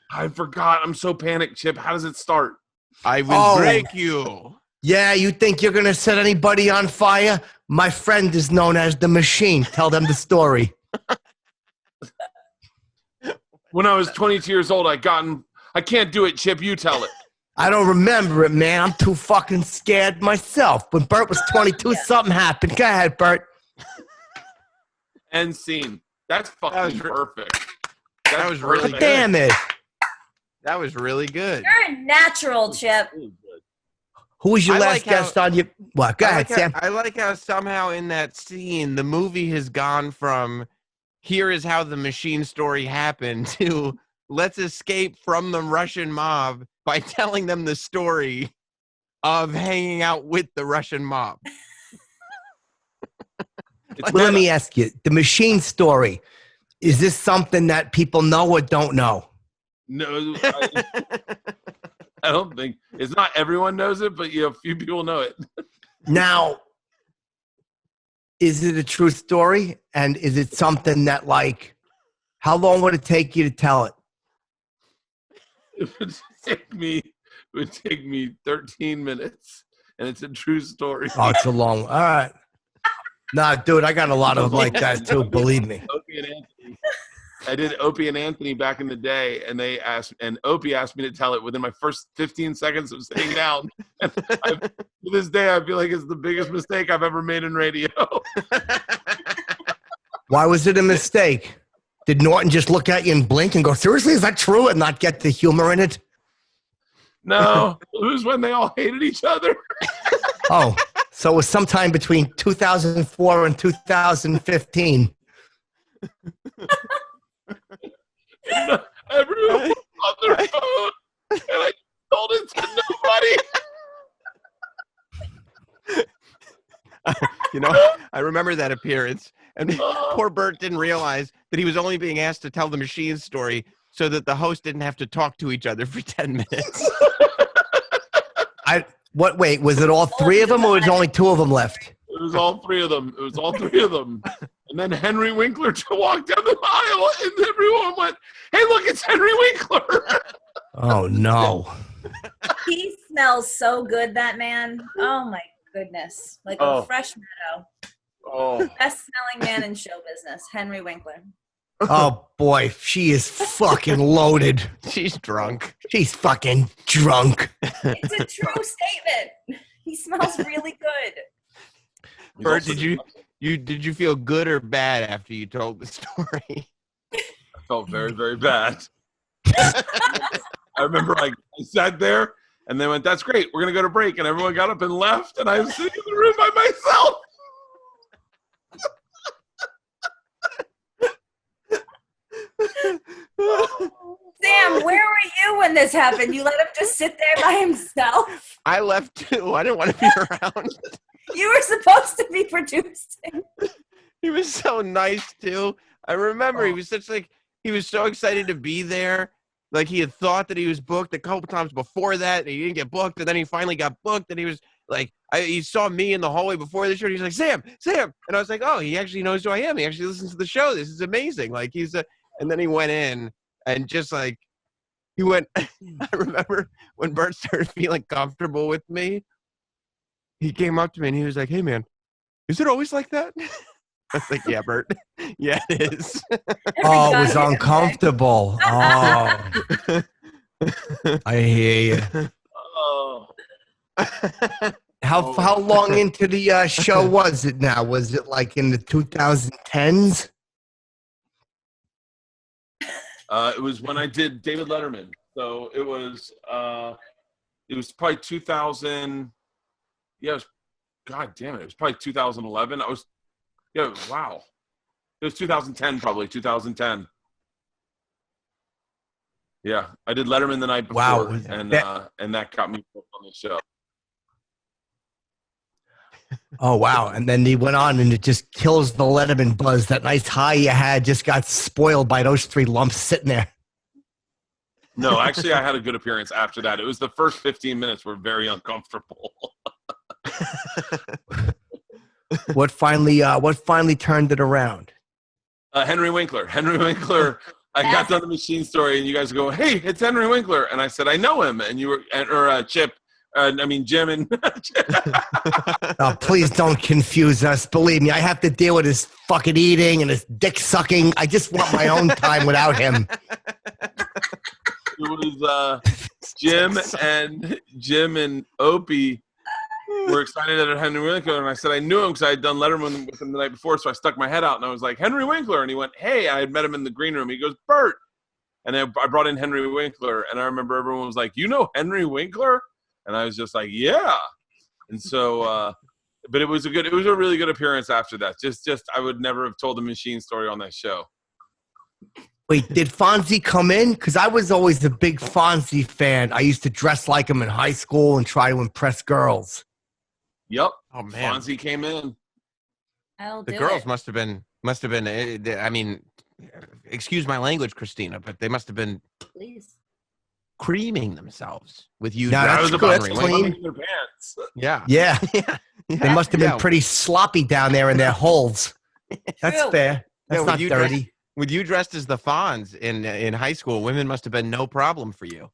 I forgot. I'm so panicked, Chip. How does it start? I will break you. Yeah, you think you're going to set anybody on fire? My friend is known as the machine. Tell them the story. When I was 22 years old, I can't do it, Chip. You tell it. I don't remember it, man. I'm too fucking scared myself. When Bert was 22, something happened. Go ahead, Bert. End scene. That's fucking perfect. That was really good. Damn it. That was really good. You're a natural, Chip. Who was your I last like guest on your... What? Go ahead, Sam. I like how somehow in that scene, the movie has gone from here is how the machine story happened to let's escape from the Russian mob by telling them the story of hanging out with the Russian mob. Well, let me ask you, the machine story, is this something that people know or don't know? No, I don't think. It's not everyone knows it, but a few people know it. Now, is it a true story? And is it something that, like, how long would it take you to tell it? It would take me 13 minutes and it's a true story. Oh, it's a long. All right. Nah, dude, I got a lot of them like that too. Believe me. Opie and Anthony. I did Opie and Anthony back in the day, and Opie asked me to tell it within my first 15 seconds of sitting down. And to this day, I feel like it's the biggest mistake I've ever made in radio. Why was it a mistake? Did Norton just look at you and blink and go, seriously, is that true? And not get the humor in it? No, it was when they all hated each other. Oh, so it was sometime between 2004 and 2015. Everyone was on their phone, and I told it to nobody. I remember that appearance. And poor Bert didn't realize that he was only being asked to tell the machine story so that the host didn't have to talk to each other for 10 minutes. Wait, was it all three of them or was there only two of them left? It was all three of them. And then Henry Winkler walked down the aisle, and everyone went, hey, look, it's Henry Winkler. Oh, no. He smells so good, that man. Oh, my goodness. Like a fresh meadow. Oh. Best smelling man in show business, Henry Winkler. Oh, boy, she is fucking loaded. She's drunk. She's fucking drunk. It's a true statement. He smells really good. Bert, did you feel good or bad after you told the story? I felt very, very bad. I remember I sat there, and they went, that's great, we're going to go to break. And everyone got up and left, and I was sitting in the room by myself. Sam, where were you when this happened? You let him just sit there by himself? I left too. I didn't want to be around. You were supposed to be producing. He was so nice too. I remember he was he was so excited to be there. Like he had thought that he was booked a couple times before that, and he didn't get booked, and then he finally got booked, and he was like, he saw me in the hallway before the show, and he's like, Sam, and I was like, oh, he actually knows who I am. He actually listens to the show. This is amazing. Like and then he went in and just like, he went, I remember when Bert started feeling comfortable with me, he came up to me and he was like, hey man, is it always like that? I was like, yeah, Bert. Yeah, it is. Oh, it was uncomfortable. Oh. I hear you. Oh. How long into the show was it now? Was it like in the 2010s? It was when I did David Letterman. So it was probably 2000. Yeah, it was, God damn it. It was probably 2011. Wow. It was 2010, probably 2010. Yeah, I did Letterman the night before, Wow. and that got me booked on the show. Oh, wow. And then he went on and it just kills the Letterman buzz. That nice high you had just got spoiled by those three lumps sitting there. No, actually, I had a good appearance after that. It was the first 15 minutes were very uncomfortable. What finally turned it around? Henry Winkler. I got done the machine story, and you guys go, hey, it's Henry Winkler. And I said, I know him. And you were, Chip. Jim and Oh, please don't confuse us. Believe me, I have to deal with his fucking eating and his dick sucking. I just want my own time without him. It was Jim and Opie were excited at Henry Winkler, and I said I knew him because I had done Letterman with him the night before, so I stuck my head out and I was like, Henry Winkler, and he went, hey, I had met him in the green room. He goes, Bert, and I brought in Henry Winkler, and I remember everyone was like, you know Henry Winkler? And I was just like, yeah. And so, but it was a really good appearance after that. Just I would never have told the machine story on that show. Wait, did Fonzie come in? Because I was always a big Fonzie fan. I used to dress like him in high school and try to impress girls. Yep. Oh man, Fonzie came in. The girls must have been. I mean, excuse my language, Christina, but they must have been. Please. Creaming themselves with you. No, That was that's about clean. their pants. Yeah. Yeah. Yeah. They must have been pretty sloppy down there in their holes. That's True. fair. That's Yeah, not dirty. With you dressed as the Fonz in high school, women must have been no problem for you.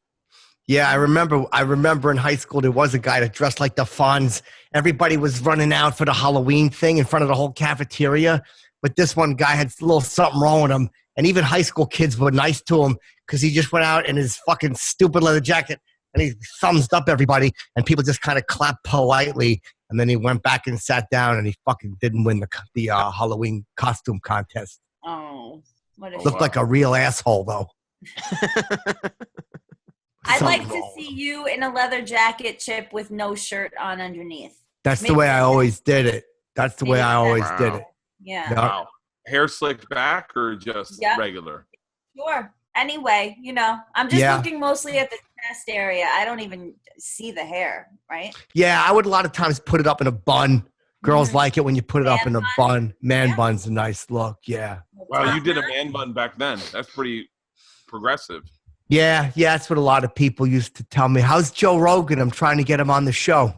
Yeah, I remember in high school there was a guy that dressed like the Fonz. Everybody was running out for the Halloween thing in front of the whole cafeteria, but this one guy had a little something wrong with him, and even high school kids were nice to him because he just went out in his fucking stupid leather jacket and he thumbs up everybody, and people just kind of clapped politely, and then he went back and sat down, and he fucking didn't win the Halloween costume contest. Oh, what a Looked like a real asshole though. I'd like Something to wrong. see you in a leather jacket, Chip, with no shirt on underneath. That's the Maybe way I that's- always did it. That's the way I always Wow. did it. Yeah. Yeah. Wow. Hair slicked back or just Yeah. regular? Sure. Anyway, I'm just Yeah. looking mostly at the chest area. I don't even see the hair, right? Yeah, I would a lot of times put it up in a bun. Girls Mhm. like it when you put it up in Man a bun. Man Yeah. bun's a nice look. Yeah. Wow, you did a man bun back then. That's pretty progressive. Yeah, that's what a lot of people used to tell me. How's Joe Rogan? I'm trying to get him on the show.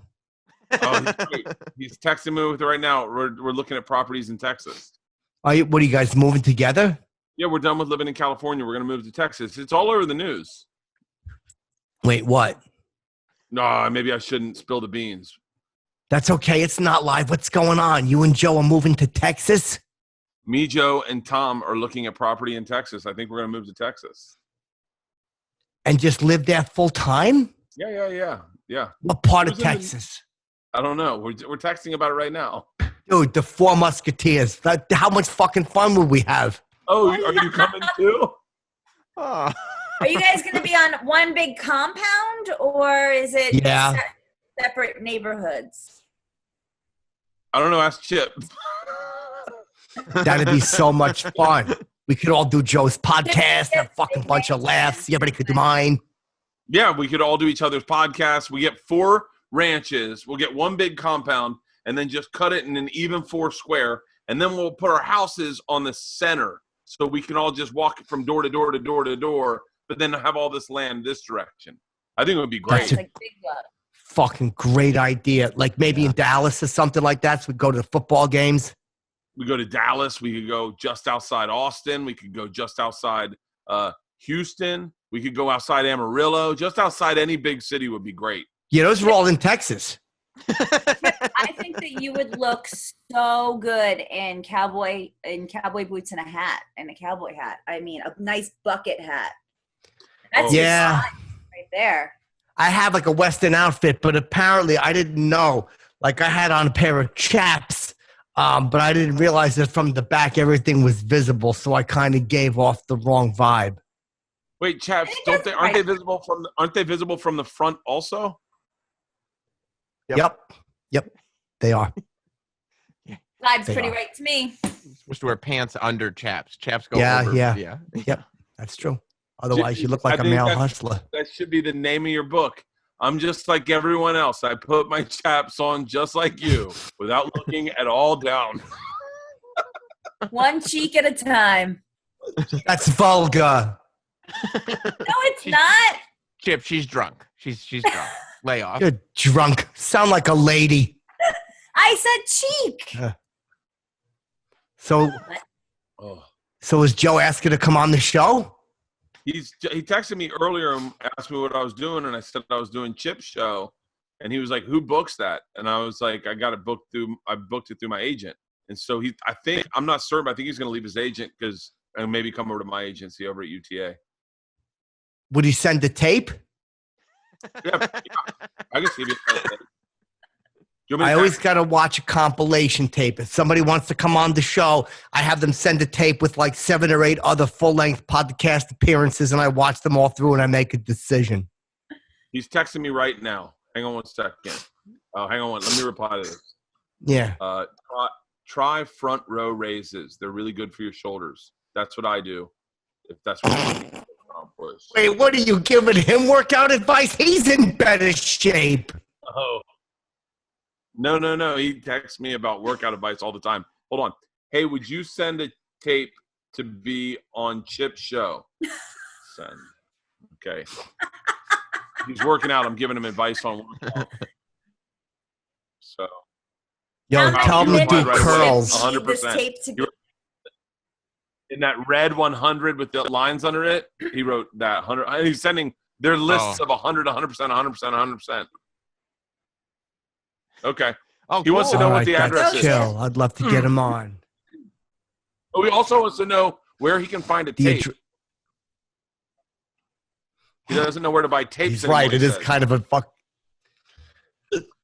Oh, he's great. He's texting me with it right now. We're looking at properties in Texas. What are you guys moving together? Yeah, we're done with living in California. We're going to move to Texas. It's all over the news. Wait, what? No, maybe I shouldn't spill the beans. That's okay. It's not live. What's going on? You and Joe are moving to Texas? Me, Joe, and Tom are looking at property in Texas. I think we're going to move to Texas. And just live there full time? Yeah. What part of Who's in the- Texas? I don't know. We're texting about it right now. Dude, the Four Musketeers. How much fucking fun would we have? Oh, are you coming too? Oh. Are you guys going to be on one big compound, or is it Yeah. separate neighborhoods? I don't know. Ask Chip. That'd be so much fun. We could all do Joe's podcast, have a fucking bunch of laughs. Everybody could do mine. Yeah, we could all do each other's podcasts. We get 4 ranches. We'll get one big compound and then just cut it in an even 4 square. And then we'll put our houses on the center so we can all just walk from door to door to door to door, but then have all this land this direction. I think it would be great. That's a- Like Big Love. Fucking great idea. Like maybe in Dallas or something like that. So we go to the football games. We go to Dallas. We could go just outside Austin. We could go just outside Houston. We could go outside Amarillo. Just outside any big city would be great. Yeah, those are all in Texas. I think that you would look so good in cowboy boots and a hat and a cowboy hat. I mean, a nice bucket hat. That's your Yeah. style right there. I have like a Western outfit, but apparently I didn't know. Like I had on a pair of chaps, but I didn't realize that from the back everything was visible, so I kind of gave off the wrong vibe. Wait, chaps, think that's aren't they visible from the front also? Yep. They are. Vibe's They pretty are. right to me. Supposed to wear pants under chaps. Chaps go Yeah, over. yeah. That's true. Otherwise, you look I like a think male that's- hustler. That should be the name of your book. I'm just like everyone else. I put my chaps on just like you without looking at all down. One cheek at a time. That's vulgar. No, it's not. Chip, she's drunk. She's drunk. Lay off. You're drunk. Sound like a lady. I said cheek. So Oh. is Joe asking to come on the show? He texted me earlier and asked me what I was doing, and I said I was doing Chip's show, and he was like, "Who books that?" And I was like, I booked it through my agent, and so I'm not certain, but I think he's going to leave his agent and maybe come over to my agency over at UTA. Would he send the tape? Yeah, I guess give you. You want me I to always text- got to watch a compilation tape. If somebody wants to come on the show, I have them send a tape with like 7 or 8 other full-length podcast appearances, and I watch them all through and I make a decision. He's texting me right now. Hang on one second. Hang on one. Let me reply to this. Yeah. Try front row raises. They're really good for your shoulders. That's what I do. If that's what you're looking to accomplish. Wait, what are you giving him workout advice? He's in better shape. Oh. No. He texts me about workout advice all the time. Hold on. Hey, would you send a tape to be on Chip's show? Send. Okay. He's working out. I'm giving him advice on workout. So. Yo, How tell him to many do minutes curls. do you need this 100%. tape to be? In that red 100 with the lines under it, he wrote that 100. He's sending They're lists of 100, 100%, 100%, 100%. Okay. Oh, He wants to know All what right, the that's address is. chill. I'd love to get him on. But he also wants to know where he can find a The tape. addr- He doesn't know where to buy tapes He's anymore. right. It he is says. kind of a fuck.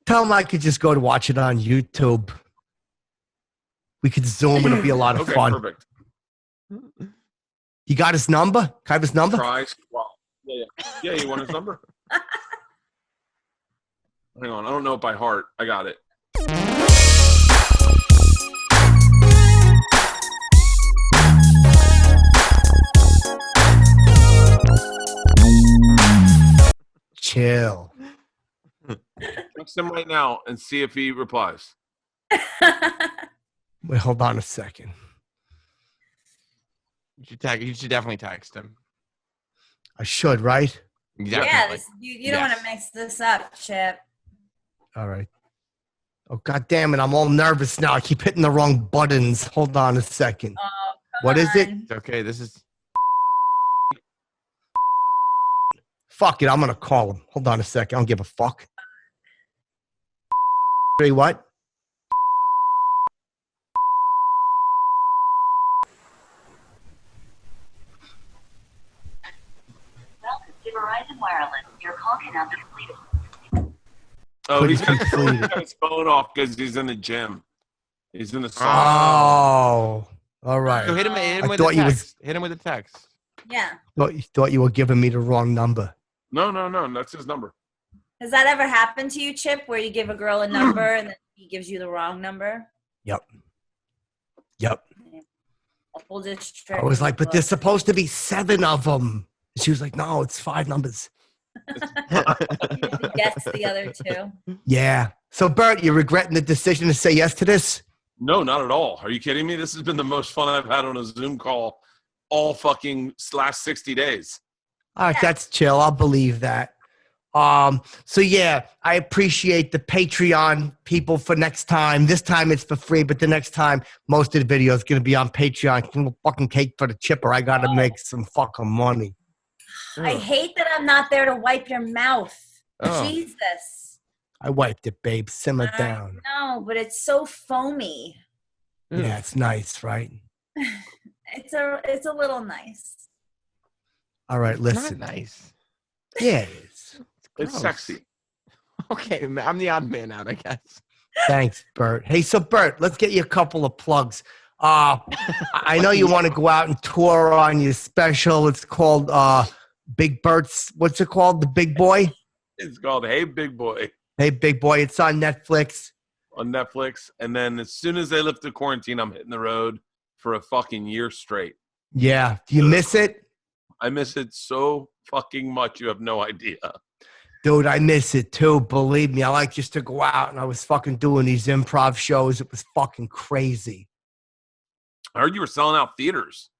Tell him I could just go to watch it on YouTube. We could Zoom. It'll be a lot of Okay, fun. perfect. You got his number? Can I have his number? Well, yeah, you want his number? Hang on, I don't know it by heart. I got it. Chill. Text him right now and see if he replies. Wait, hold on a second. You should definitely text him. I should, right? Yeah, Definitely. you don't want to mix this up, Chip. All right. Oh, God damn it. I'm all nervous now. I keep hitting the wrong buttons. Hold on a second. Oh, What is it? It's okay. This is. Fuck it. I'm going to call him. Hold on a second. I don't give a fuck. Say what? Welcome to Verizon Wireless. Your call cannot be completed. Oh, he's Couldn't complete it. got his phone off because he's in the gym. He's in the sauna. Oh. All right. So hit him I with thought a you was- text. Hit him with a text. Yeah. Thought you were giving me the wrong number. No, that's his number. Has that ever happened to you, Chip, where you give a girl a number and then he gives you the wrong number? Yep. We'll just I was like, but there's supposed to be 7 of them. She was like, no, it's 5 numbers. guess the other 2. Yeah. So, Bert, you regretting the decision to say yes to this? No, not at all. Are you kidding me? This has been the most fun I've had on a Zoom call all fucking last 60 days. All right, that's chill. I'll believe that. So yeah, I appreciate the Patreon people for next time. This time it's for free, but the next time, most of the video is going to be on Patreon. Fucking cake for the chipper. I got to make some fucking money. I hate that I'm not there to wipe your mouth. Oh. Jesus. I wiped it, babe. Simmer down. No, but it's so foamy. Yeah, it's nice, right? It's a little nice. All right, It's listen. not nice. Yeah, it is. It's Gross. sexy. Okay, I'm the odd man out, I guess. Thanks, Bert. Hey, so Bert, let's get you a couple of plugs. I know you want to go out and tour on your special. It's called Big Bert's. What's it called? The Big Boy? It's called Hey Big Boy Hey, Big Boy. It's on Netflix. on Netflix. And then as soon as they lift the quarantine, I'm hitting the road for a fucking year straight. Yeah. Do you miss it? I miss it so fucking much. You have no idea. Dude, I miss it too. Believe me. I like just to go out and I was fucking doing these improv shows. It was fucking crazy. I heard you were selling out theaters.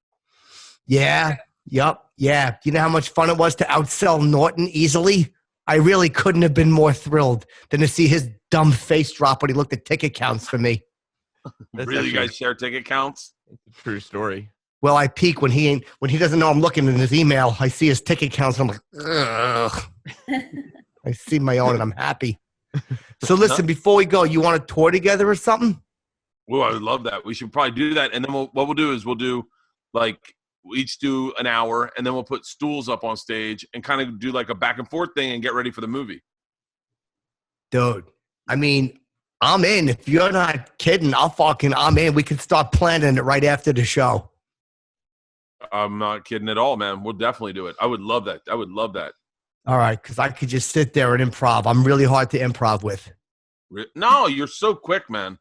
Yeah. Yup. Yeah. You know how much fun it was to outsell Norton easily? I really couldn't have been more thrilled than to see his dumb face drop when he looked at ticket counts for me. That's Really, you actually- guys share ticket counts? It's a true story. Well, I peek when he doesn't know I'm looking in his email. I see his ticket counts and I'm like, ugh. I see my own and I'm happy. So listen, before we go, you want to tour together or something? Well, I would love that. We should probably do that. And then what we'll do is we'll each do an hour and then we'll put stools up on stage and kind of do like a back and forth thing and get ready for the movie. Dude, I mean, I'm in. If you're not kidding, I'm in. We can start planning it right after the show. I'm not kidding at all, man. We'll definitely do it. I would love that. I would love that. All right, because I could just sit there and improv. I'm really hard to improv with. No, you're so quick, man.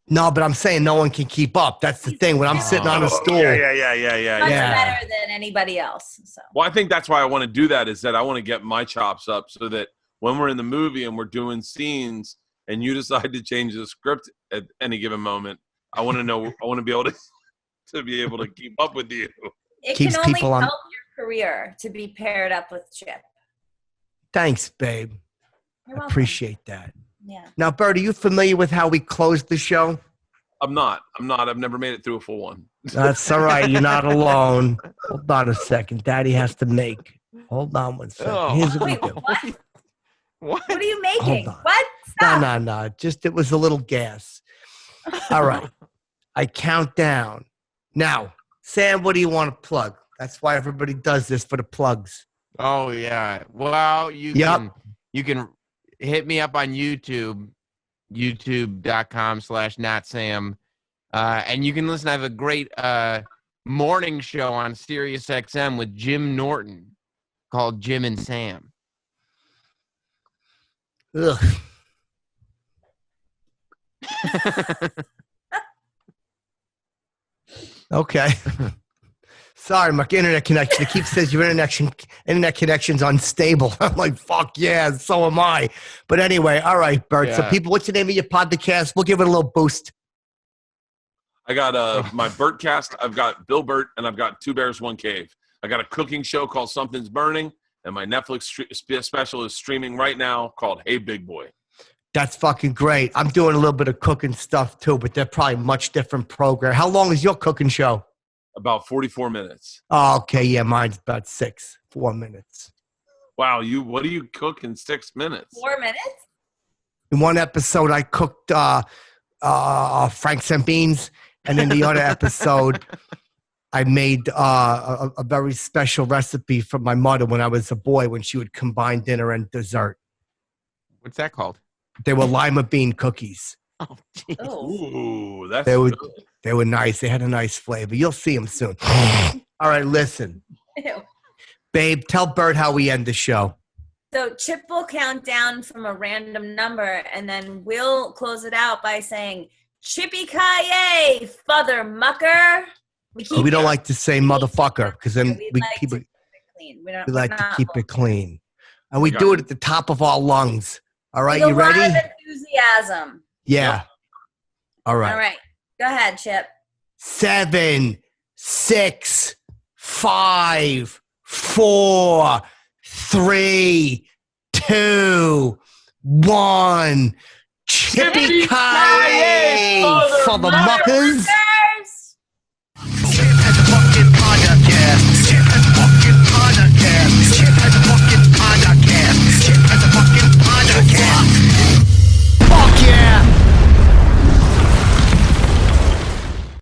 No, but I'm saying no one can keep up. That's the thing. When I'm sitting on a stool. Yeah. Much Yeah. better than anybody else. So Well, I think that's why I want to do that is that I want to get my chops up so that when we're in the movie and we're doing scenes and you decide to change the script at any given moment, I want to know, I want to be able to be able to keep up with you. it Keeps can only people on- help your career to be paired up with Chip. Thanks, babe. You're I welcome. appreciate that. Yeah. Now, Bert, are you familiar with how we closed the show? I'm not. I've never made it through a full one. That's all right. You're not alone. Hold on a second. Daddy has to make. Hold on one second. Oh. Here's what we Wait, do. what? What? What are you making? Hold on. What? No, Stop. no. Just it was a little gas. All right. I count down. Now, Sam, what do you want to plug? That's why everybody does this for the plugs. Oh yeah. Well, you can hit me up on YouTube, youtube.com/notsam. And you can listen. I have a great morning show on Sirius XM with Jim Norton called Jim and Sam. Ugh. Okay. Sorry, my internet connection. It keeps says your internet connection's unstable. I'm like, fuck yeah, so am I. But anyway, all right, Bert. So Yeah. people, what's the name of your podcast? We'll give it a little boost. I got my BERTcast. I've got Bill Burt, and I've got Two Bears, One Cave. I got a cooking show called Something's Burning, and my Netflix special is streaming right now called Hey Big Boy. That's fucking great. I'm doing a little bit of cooking stuff too, but they're probably much different program. How long is your cooking show? About 44 minutes. Oh, okay, yeah, mine's about 4 minutes. Wow, what do you cook in 6 minutes? 4 minutes? In one episode, I cooked Franks and beans, and in the other episode, I made a very special recipe for my mother when I was a boy when she would combine dinner and dessert. What's that called? They were lima bean cookies. Oh, geez. Oh. Ooh, that's They were good. they were nice. They had a nice flavor. You'll see them soon. All right, listen, Ew. babe. Tell Bert how we end the show. So Chip will count down from a random number, and then we'll close it out by saying, Chippy-ki-yay, father mucker. We don't like to say motherfucker because then We we like keep to it. clean. We like to keep it clean, and we Got do it. it at the top of our lungs. All right, With you a lot ready? of enthusiasm. Yeah. All right. All right. Go ahead, Chip. 7, 6, 5, 4, 3, 2, 1. Chippy-ki-yay for the muckers.